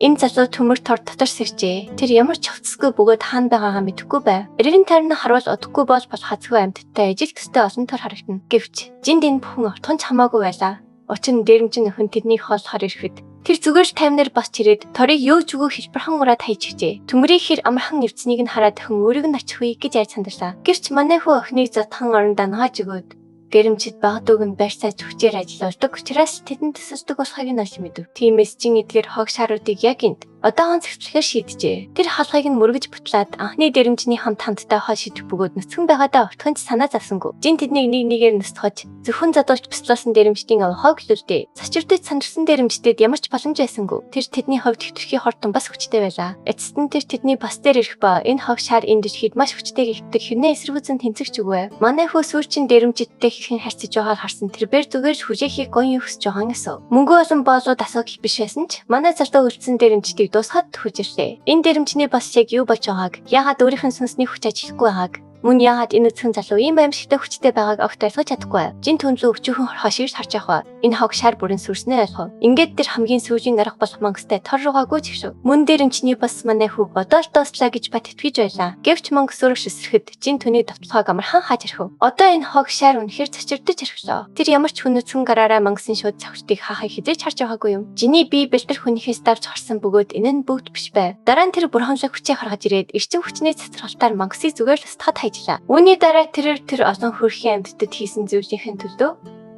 Энэ залуу төмөр тор дотор сэржээ. Тэр ямар ч хувцасгүй бөгөөд хаана байгаагаа мэдэхгүй байв. Эргэн тойрны харуул удахгүй болж хацгүй амьтдтай ижил төстэй олон тор харагдана. Гэвч жинд энэ бүхэн ортонч хамаагүй байлаа. Учир нь дээрэмжин өхөн тэднийг хооллохоор ирэхэд тэр зүгээр л таймнаар босч ирээд торыг юу ч үгүй хэлбэрхан ураад хайж хижээ. Төмрийн хэр амархан эвцнийг нь хараад өхөн өөрийг нь очих үе гэж ярьж сандаrsаа. Гэвч манай хүү охиныг зодхон орондоо нааж өгөөд гэрэмчид багадууг нь байр саж хүчээр ажилладаг. Учраас тэдэнд төсөлдөг болохыг нь олж мэдэв. Тиймээс чин эдгээр хог шааруудыг яг энд одоохон зэгцлэхээр шийдэжээ. Тэр халахыг нь мөргөж бутлаад анхны дэрэмжний хамттай хол шидэх бөгөөд нүцгэн байгаадаа уртхынч санаа завсангүй. Жин тэднийг нэг нэгээр нүцгэж зөвхөн задуулж бяцлуулсан дэрэмжтийн авахыг хэлүүлдэг. Сочирдэж сандарсан дэрэмжтэд ямар ч боломж байсангүй. Тэр тэдний хувьд хэтэрхий хортон бас хүчтэй байлаа. Эцэст нь тэр тэдний бас дээр ирэх ба энэ хог шаар энэ дэлхийд маш хүчтэй гихдэг хэрнээ эсэргүүцэн тэнцэгч үгүй. Манай хөө сүүрчин дэрэмжидтэй хэрхэн харьцаж байгааг харсан тэр бэр зүгээр хүрэхийг гон юус жоохон эсв. Мөнгө олон боолууд асуух биш байсан ч манай цартаа үлдсэн дэрэмжтийг дуусгаад хүжирлээ. Энэ дэрэмжний бас яг юу болж байгааг, яагаад өөрийнх нь сүнсний хүч ажиллахгүй байгааг, мөн яагаад энэ үцхэн залуу ийм аимшигтай хүчтэй байгааг огт ойлгож чадахгүй. Жин түнлүү өчүүхэн хорхоо ширж харж явах. Энэ хог шар бүрэн сүрснээ ойлгов. Ингээд тэр хамгийн сүүжийн арга болох мангастай тор руугаагүй ч гişв. Мөн дэрэмжний бас манай хүү бодоол дууслаа гэж бат итгэж байлаа. Гэвч мангас өрөг шисрэхэд жин түний довтлохоог амархан хааж ирхв. Одоо энэ хог шар үнэхээр цочирдож ирхлөө. Тэр ямар ч хүнөцгөн гараараа мангасын шууд цавчдыг хаахыг хизээж харж байгаагүй юм. Жиний бие бэлтэр хүнийхээс давж харсан бөгөөд энэ нь бүгд биш байв. Дараа нь тэр бурхамшиг хүчээ харгаж ирээд эрчим хүчний цэцэрлэгтаар мангасыг зүгээр л устгахад хайжлаа. Үүний дараа тэр олон хөрхийн амьтдад хийсэн зүйлийнхэн төлөө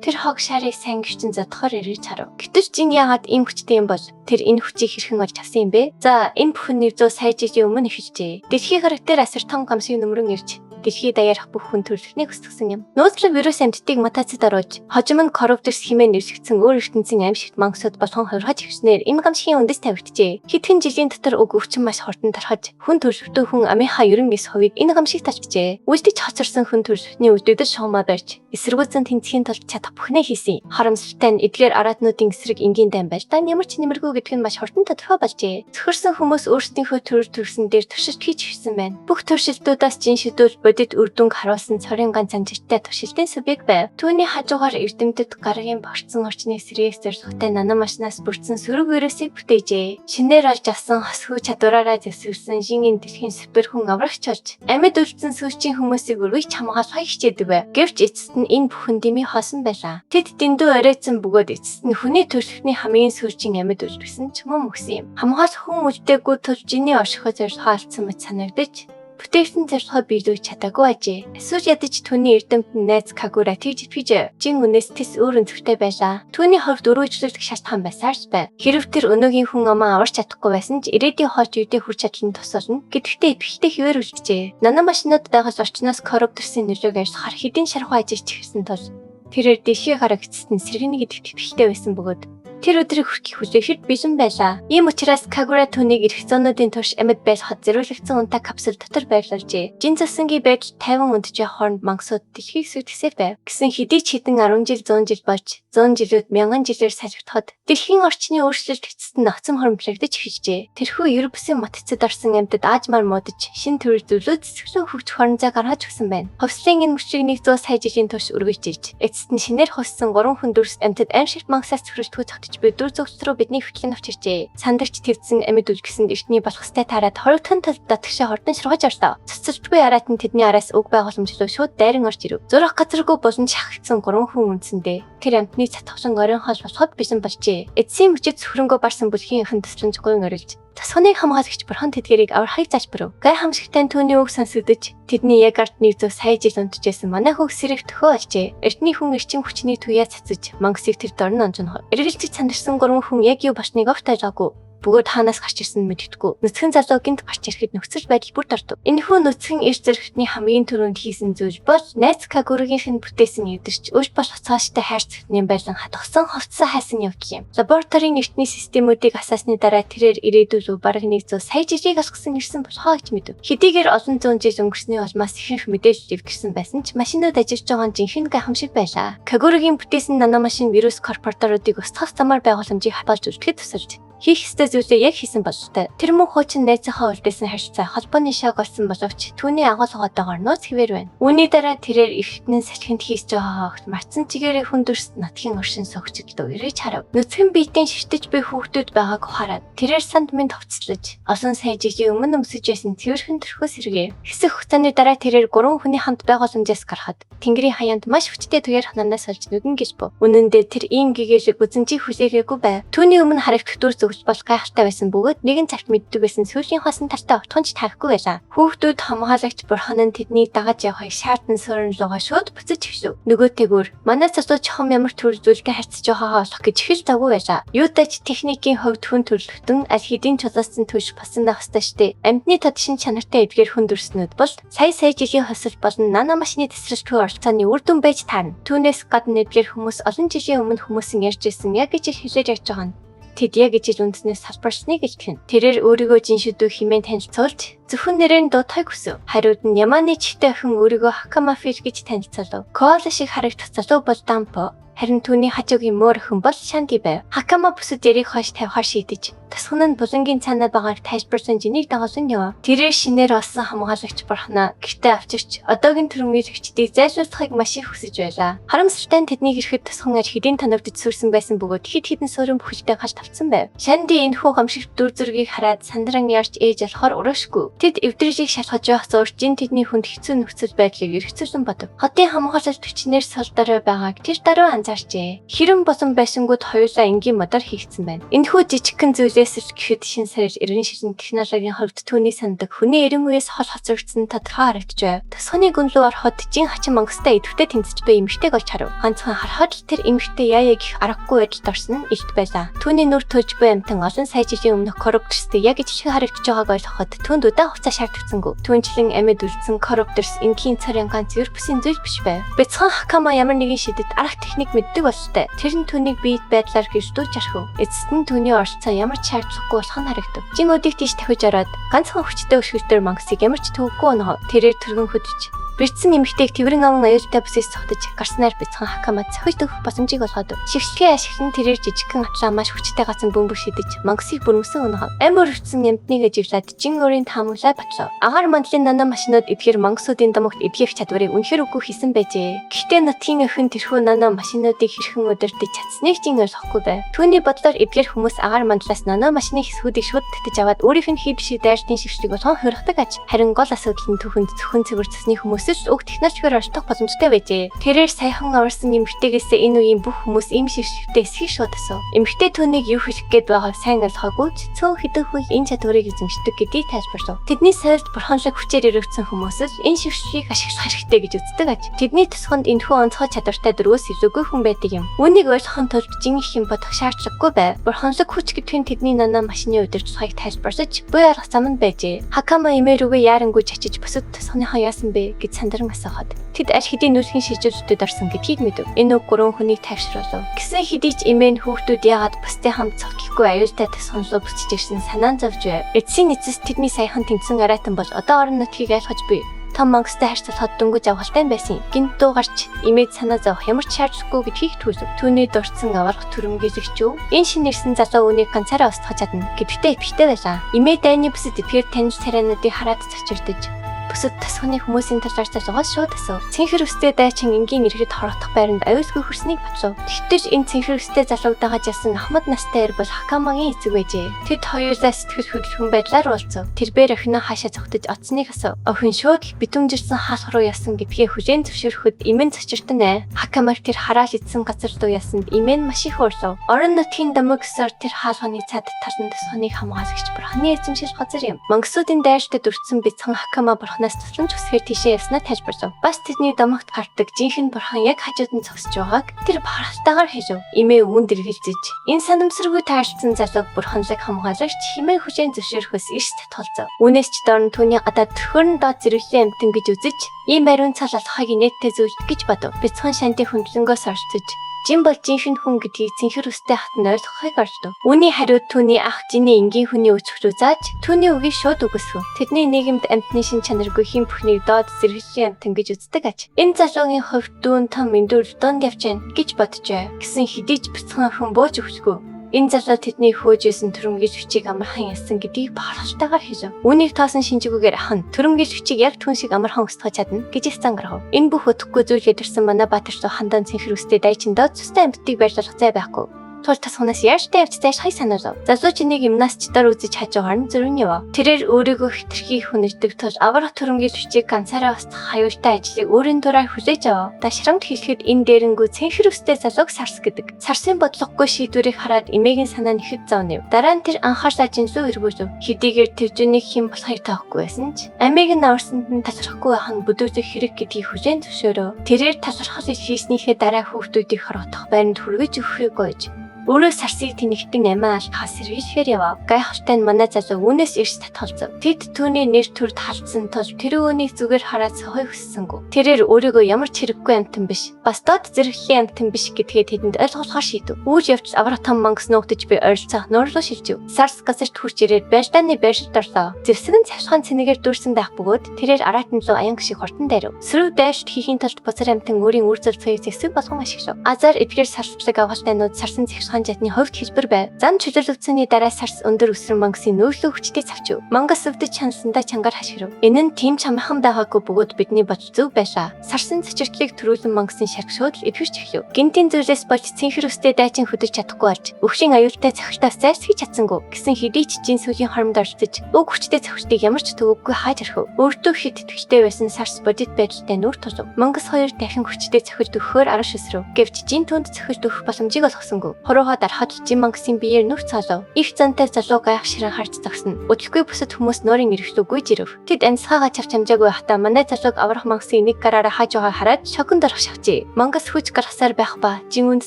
тэр хог шарыг сайн гэрчин задахаар эргэж харав. Гэвч жин яагаад ийм хүчтэй юм бол тэр энэ хүчийг хэрхэн олж авсан юм бэ? За энэ бүхэн 100 сая жилийн өмнө ихжээ. Дэлхийн характер асар том гамшиг нөмрөн ирж дэлхий даяарх бүх хүн төрөлхнийг хүсгэсэн юм. Нөөцлөг вирус амьтдыг мутацид оруулж, хожим нь коровдерс хэмээн нэрсгдсэн өөр ертөнцийн амьсгалт мангасууд болгон хувиргаж ирснээр энэ гамшигын үндэс тавигджээ. Хэдхэн жилийн дотор уг өвчин маш хурдан тархаж, хүн төрөлхтөө хүн амынхаа 99 хувийг энэ гамшиг тачжээ. Үлдэж хоцорсон хүн төрөлхтний өдөртөл шуумаа барьж, эсэргүүцэн тэнцхийн тулд чадах бүхнээ хийсэн. Харамсалтай нь эдгээр араатнуудын эсрэг энгийн дан байж та ямар ч нэмэргүй гэдг нь маш хурдан тодорхой болжээ. Зөвхөрсөн хүмүүс өөрсдийнхөө төрсөн дээр туршилт хийж ирсэн байна. Бүх туршилтуудаас жин шидүүл бодит үр дүнг харуулсан цорын ганц амжилттай туршилтын субъект байв. Түүний хажуугаар эрдэмтэд гарагийн борцсон орчны сэрээс зорилготой наномашнаас бүрдсэн сөрөг вирусыг бүтээжээ. Шинээр олж авсан хосхүү чадвараараа зөвсөрсөн жингийн дэлхийн супер хүн аврагч болж амьд үлдсэн сүүчийн хүмүүсийг өргөж хамгаалахыг хичээдэг байв. Гэвч эцэст нь энэ бүхэн дэмий хоосон байлаа. Тэд дэндүү оройцсон бөгөөд эцэст нь хүний төрөлхтний хамгийн сүүчийн амьд үлдсэн ч мөн мөсөн юм. Хамгаалах хүн үлдээгүй тул жиний оршихуй зорилгоо алдсан мэт санагдаж бүтээгдэхүүн зорилгоо биелүүлж чадаагүй ажээ. Эсвэл ядаж түүний эрдэмтэн найз Кагура тэгж итгэж жин үнээс тэс өөр өнцгтэй байлаа. Түүний хувьд өрөөжлөлт шалтгаан байсаарч байв. Хэрв тэр өнөөгийн хүн амаа аварч чадахгүй байсан ч ирээдүйн хойч үедээ хүрч чадлын тус болно. Гэхдээ итгэвчтэй хэвээр үлджээ. Наномашинууд байгаас орчноос коровдерсын нөлөөг арьсахаар хэдийн шархуу ажиллаж ирсэн тул тэрээр дэшээ харагдсад нь сэргэний гэдэгт итгэвчтэй байсан бөгөөд тэр өдрийг хүрхийг хүлээхэд бэлэн байлаа. Ийм учраас Кагура түүнийг ирэх зоонуудын турш амьд байлгахад зориулагдсан унтаа капсул дотор байрлуулжээ. Жин засангийн байдал 50 унтжээ хооронд мангасууд дэлхийг сүрдэсээ байв. Гэсэн хэдий ч хэдэн 10 жил 100 жил болж 100 жилүүд 1000 жилээр салхитахад дэлхийн орчны өөрчлөлт эцэст нь ногцом хоромтлогдож эхэлжээ. Тэрхүү ер бусын мотцид орсон амьтад аажмаар муудаж шин төрөл зүйлүүд цэцгэлэн хөвч хоронзоо гаргаж өгсөн байна. Ховслын энэ мөчрийг 100 сая жилийн турш өргөж ирж эцэст нь шинээр хоссон 3 хүн дүрс амьтад аимшигт мангасаас цөхрөлтгөө бид дүр зөвхт рүү бидний хөтлөн авчирчээ. Сандарч твцэн амьд үлгэсэн эртний болох стай тараад хоригдхон талд татгшаа хордон ширгож орлоо. Цэцэрлгүй араат нь тэдний араас уг байгууламжлуу шууд дайран орж ирэв. Зурах газаргүй болон шахагдсан 3 хүн үндсэндээ тэр амьтны цатгшин оройн хоол болоход бишэн болжээ. Эцсийн мөчөд цөхрөнгөө барсан бүлгийн эхэн төсрөн згойн орилж тасханыг хамгаалагч бурхан тэдгэрийг аврахыг залбирав. Гай хамшигтай түүний үг сонсогдож тэдний яг ард 100 сая жил унтжсэн манай хөх сэрэг төхөө олжээ. Эртний хүн эрчим хүчний туяа цацаж мангасыг тэр дорн онжно. Эргэлзэж сандарсан 3 хүн яг юу болсныг огт ойлгоогүй. Бөгөөд хаанаас гарч ирсэн мэддэхгүй. Нүцгэн залуу гинт гарч ирэхэд нөхцөл байдал бүр дордов. Энэхүү нүцгэн эрс зэрэгтний хамгийн түрүүнд хийсэн зүйл бол найз Кагурагийнх нь бүтээсэн эдэрч өж болох цааштай хайрцагтны байлан хатгсан хувцсан хайсан явдал юм. Лабораторийн эртний системүүдийг асаасны дараа тэрээр ирээдүйн рүү бараг 100 сая жилийг асгасан ирсэн болохоо гэж мэдэв. Хэдийгээр олон зуун жил өнгөрсний улмаас ихэнх мэдээлэл ивгэрсэн байсан ч машинууд ажиллаж байгаа нь жинхэнэ гайхамшиг байлаа. Кагурагийн бүтээсэн наномашин вирус корпораторуудыг устгах замаар байгууламжийг хадгалж үзэхэд тусалж Хийх ёстой зүйлээ яг хийсэн бололтой. Тэр мөн хуучин найзынхаа үлдээсэн харилцаа холбооны шаг болсон боловч түүний агуулгатайгаар нууц хэвээр байна. Үүний дараа тэрээр эргэтнэн сахинд хийж байгаа огт марцсан чигээрээ хүндэрс нутгийн оршин согчдод ирэж харав. Нүцгэн биетийн шивтэж буй хүүхдүүд байгааг хараад тэрээр санд минь товцлож олон сая жилийн өмнө өмсөж байсан цэвэрхэн төрхөөс сэргээ. Хэсэг хугацааны дараа тэрээр 3 хүний хамт байгаа сүнжээс гарахад Тэнгэрийн хаяанд маш хүчтэй туяар хананаас олж нүдэн гис бо. Үнэн дээр тэр ийм гэгээлэг үзэнжи хүлээгээгүй бай. Түүний өмнө харагдтүр зөвж бол гайхалтай байсан бөгөөд нэгэн цагт мэддэг байсан сүүлийн хасан талтай отгонч таахгүй байлаа. Хүүхдүүд хамгаалагч бурхан нь тэднийг дагаж явахыг шаардсан суурин руугаа шууд буцаж хөвшөв. Нөгөөтэйгүр манайс асууж чухам ямар төр зүйлтэй харьцаж байгаагаа олох гэж их л завгүй байлаа. Юудач техникийн хувьд хүн төрлөختөн аль хэдийн чулуусан төш басан байх ёстой штэ. Амьтны тод шин чанартай эдгээр хүндэрснүүд бол сая жилийн хосол болон нано машины тесрэлтгүй оролцооны үр дүн байж таарна. Түүнээс гадна эдгээр хүмүүс олон жилийн өмнө хүмүүсийн ярьж ирсэн яг гэж хэлж явж байгаа нь. Тэд яг ижил үндснээс салбарсны гэж гэн. Тэрээр өөрийгөө жиншүдүү хэмээн танилцуулж зөвхөн нэрийн дуудахыг хүсв. Хариуд нь Яманы чихтэй охин өөрийгөө Хакамафир гэж танилцуулав. Коала шиг харагдах залуу бол Дампо. Харин түүний хажуугийн мөр охин бол Шанди байв. Хакама бүсэд яриг хойш тавихаар шийдэж тасган нь булангийн цаанаа байгааг тайлбарсан жинийг дагуулсан яв. Тэрээр шинээр олсон хамгаалагч бурхнаа гэртээ авчирч одоогийн төрөмгийн зэгчдийг зайлшуулахыг маш их хүсэж байлаа. Харамсалтай нь тэднийг ирэхэд тасган аж хэдийн танавдж сүрсэн байсан бөгөөд хэд хэдэн суурин бүхэлдээ гаж тавцсан байв. Шанди энэхүү гамшигт дүр зургийг хараад сандран ярьж ээж болохоор урашгүй. Тэд эвдрижийг шалгаж явах зурчин тэдний хүнд хэцүү нөхцөл байдлыг эргэцүүлсэн бодов. Хотын хамгаалагч төчнэр солдорой байгааг тэр даруй анзаарчээ. Хэрэн босон байсангууд хоёулаа энгийн модоор хийгдсэн байна. Энэхүү жижигхэн зүйлээс гэхэд шин сарил эрен шишин технологийн хувьд түүний сандаг хүний эрен үеэс хол хоцрогдсон тодорхой харагджээ. Тасханы гүн рүү ороход жин хачин мангастай идэвхтэй тэмцэж буй эмэгтэйг олж харав. Ганцхан харахад л тэр эмэгтэй яая гэх аргагүй байдалд орсон нь илт байлаа. Түүний нүр төлж буй амтан олон сая жилийн өмнөх коррупторстэй яг ижиг харагдаж байгааг ойлгоход түүнд удаан хугацаа шаардлагацсангүй. Түүнчлэн амьд үлдсэн коррупторс энгийн царийн ганц зэр бүсийн зүйл биш байв. Бяцхан Хакама ямар нэгэн шидэд арга техник мэддэг болтой. Тэр нь түүнийг биед байдлаар гэрдүүлж архив. Эцэст нь түүний оролцоо ямар ч шаардлагагүй болох нь харагдав. Жин өдийг тийш тавьж ороод ганцхан хүчтэй өшгөлтөр мангасыг ямар ч төвөггүй оноо. Тэрээр түргэн хөдөж бэрдсэн эмэгтэйг тэврэн аван аюултай бүсээс цогтож гарснаар бяцхан Хакама цохиж төгөх боломжийг олгоод шившгээ ашиглан тэрээр жижигхэн атлаа маш хүчтэй гацсан бөмбөг шидэж мангасыг бүрмсэн өнөө. Амар өвчсөн ямтныг ажиглаад жин өрийн таамаглаа батлав. Агаар мандлын нано машинууд эдгээр мангасуудын домогт эдгэх чадварыг үнэхээр үгүй хийсэн байжээ. Гэхдээ нутгийн охин тэрхүү нано машинуудыг хэрхэн удирдах чадсныг жин ойлгохгүй байв. Түүний бодлоор эдгээр хүмүүс агаар мандлаас нано машины хэсгүүдийг шууд татаж аваад өөрийнх нь хий бишиг дайртын шившлийг болгон хөргөдөг аж. Харин гол асуудал нь түүхэнд зөвхөн цэвэр цэсний хүмүүсээс уг технологиор оршдох боломжтой байжээ. Тэрээр саяхан аварсан эмэгтэйгээс энэ үеийн бүх хүмүүс ийм шившвтэй эсхийг шууд асуув. Эмэгтэй түүнийг юу хэлэх гээд байгааг сайн ойлгоогүй ч цөөн хэдэн хүн энэ чадварыг эзэмшдэг гэдгийг тайлбарлав. Тэдний соёлд бурханлаг хүчээр өрөвдсөн хүмүүсс энэ шившгийг ашиглах хэрэгтэй гэж үздэг аж. Тэдний тусганд энэхүү онцгой чадвартай дөрвөөс илүүгүй хүн байдаг юм. Үүнийг ойлгохын тулд жин их юм бодох шаардлагагүй байв. Бурханлаг хүч гэдгийг тэдний нано машины удирдлагыг тайлбарлаж буй арга зам нь байжээ. Хакама имэрүүгээ яарангуй чачиж бусад тусгийнхаа яасан бэ гэж сандран асуухад тэд аль хэдийн нүрхийн шилжүүлэлтэд орсон гэдгийг мэдэв. Энэ үг гурван хүнийг тайвшруулав. Гэсэн хэдий ч эмээн хүүхдүүд яагаад бусдын хамт цогтхгүй аюултай тасган руу буцаж ирсэн санаан зовж байв. Эцсийн эцэс тэдний саяхан тэмцэн арайтан бол одоо орон нутгийг айлгаж буй том мангастай харьцуулахад дөнгөж авгалтай байсан. Гинт дуугарч имээд санаа зовох ямар ч шаардлагагүй гэдгийг түүсв. Түүний дурдсан аварга түрэмгийлэгч юу? Энэ шин нэрсэн залуу үнийг ганцаараа устгах чадна гэдэгтээ эвхтэй байлаа. Имээд дайны бүсэд эдгээр танил царайнуудыг хараад цочирдож бүсэд тасханы хүмүүсийн талаар залгаас шууд асуув. Цэнхэр өстэй дайчин энгийн иргэд хорогдох байранд аюулгүй хөрснийг батлав. Тэгтэл энэ цэнхэр өстэй залуудагаа жасан Ахмад настай эр бол Хакамагийн эцэг байжээ. Тэд хоёулаа сэтгэл хөдлөхөн байдлаар уулзав. Тэрбээр охиноо хаашаа зогтож оцсныг асуув. Охин шууд битүүмжирсэн хаалх руу ясан гэдгээ хүлээн зөвшөөрөхөд имэн цочиртон ээ. Хакамаг тэр хараал идсэн газар руу ясанд имэн маш их уурлав. Орон нутгийн домогсоор тэр хаалганы цаад талан тасханыг хамгаалагч бурханы эзэмшил газар юм. Мангасуудын дайртад өртсөн бяцхан Хакама нас тусламж хүсгээр тийшээ яснаа тайлбарлав. Бас тэдний домогт гардаг жинхэнэ бурхан яг хажууд нь зогсож байгааг тэр бахархалтайгаар хэлв. Имээ өвөнд эргэлзэж энэ санамсаргүй таарсан залууг бурханлаг хамгаалагч хэмээн хүчээр зөвшөөрөхөөс эрс татгалзав. Үүнээс ч доор нь түүний гадаад төрхөрн доод зэрэглэлийн амтан гэж үзэж ийм бариун цал алхахыг инээдтэй зүйлд гэж бодов. Бяцхан Шанди хүндлэнгөөс орцож жин бол жинхэнэ хүн гэдгийг цэнхэр өстэй хатан ойлгохыг ордов. Үүний хариуд түүний ах жиний энгийн хүний өчгөлөө зааж түүний үгийг шууд үгүйсгэв. Тэдний нийгэмд амьтны шин чанаргүй хэн бүхнийг доод зэрэглэлийн амтан гэж үздэг аж. Энэ залуугийн хувьд дүүн том эндүр донд явж гин гэж боджээ. Гэсэн хэдий ч бяцхан охин бууж өгсгүй. Энэ залуу тэдний хөөжөөсөн төрөмгийн сүчийг амархан ялсан гэдгийг бахархалтайгаар хэлв. Үүнийг тоосон шинжгүүгээр ахна төрөмгийн сүчийг яг түн шиг амархан өсгөх чадна гэж зангарав. Энэ бүх өтөхгүй зүйл хэдэрсэн манай Баатарч хандан цэнхэр үстэй дайчиндаа цустай амьтдыг барьж зай байхгүй. Тул тасханаас яаштай явцтай хай санаалав. Залуучныг гимнастчдаар үзэж хаж байгаа нь зөрүүн яв. Тэрээр өөрийгөө хитрхи хүнэлдэг тул аврах төрөмгийн сүчийг ганцаараа устгах хаюултай ажлыг өөрийн дураар хүлээж авав. Дашрамд хэлэхэд энэ дээрэнгүү цэнхэр үстэй залууг Сарс гэдэг. Сарсын бодлогогүй шийдвэрийг хараад эмээгийн санаа нэхэд зовнив. Дараа нь тэр анхаарсаа жинсүү эргүүлв. Хэдийгээр тэвжүүнийг хэн болохыг таахгүй байсан ч амийг нь аварсанд нь тасрахгүй байх нь бүдүүлэх хэрэг гэдгийг хүлээн зөвшөөрөв. Тэрээр тасрахаас хийснийхээ дараа хүүхдүүдийг хоргодох байранд хүргэж өгөхийг гуйж өөрөө Сарсыг тэнэгтэн амиа алхаас сэргийлэхээр явав. Гайхалтай нь манай залуу үүнээс ирж татгалзав. Тэд түүний нэр төрд халдсан тул тэр үүнийг зүгээр хараад сохой хүссэнгүй. Тэрээр өөрийгөө ямар ч хэрэггүй амтан биш, бас доод зэрэглэлийн амтан биш гэдгээ тэдэнд ойлгуулахар шийдэв. Үүж явж аврах том мангас нуугдж би ойролцоох нуурлуу шилжив. Сарс газарт хурж ирээд байртааны байршилд орлоо. Зэвсэг нь цавшхан цэнэгээр дүүрсэн байх бөгөөд тэрээр араатан луу аян шиг хурдан дайрав. Сөрөг дайршд хийхийн тулд бузар амтан өөрийн үр зөрчгийг зэвсэг болгон ашиглав. Азар эдгээр сарслаг авалтайнууд Сарсын ханжатны хувьд хэлбэр байв. Зам чөлөөлөгцөний дараа Сарс өндөр өсрөн мангасын нөөцлөө хүчтэй цавчив. Мангас өвдөж чансандаа чангаар хашгирв. Энэ нь тийм чамархан байгаагүй бөгөөд бидний бодол зөв байлаа. Сарсын цочирдлыг төрүүлэн мангасын шаргшууд эвхэрч эхлэв. Гинтийн зүйлээс болж цэнхэр өстэй дайчин хөдөж чадахгүй болж өвшин аюултай цохилтоос зайлсхийж чадсангүй. Гэсэн хэдий ч жин сүлийн хоромд оролцож уг хүчтэй цохилтыг ямар ч төвөггүй хааж орхив. Өөртөө хэд итгэвчтэй байсан Сарс бодит байдалтай нүр тусав. Мангас хоёр дахин хүчтэй цохилт өгөхөөр араш өсрөв. Гэвч жин түнд цохилт өгөх боломжийг олгосонгүй. Хорогоо дарахад жин мангасын биеэр нүр цаалав. Их зантай залуу гайх ширэн харж зогсоно. Өдөлгүй бусад хүмүүс нуурын ирэхлүү гүйж ирв. Тэд амьсгаагаа чавч хамжаагүй байхдаа манай залууг аврах мангасын нэг гараараа хааж байгааг хараад шоконд орох шавчээ. Мангас хүч гаргасаар байх ба жин үнд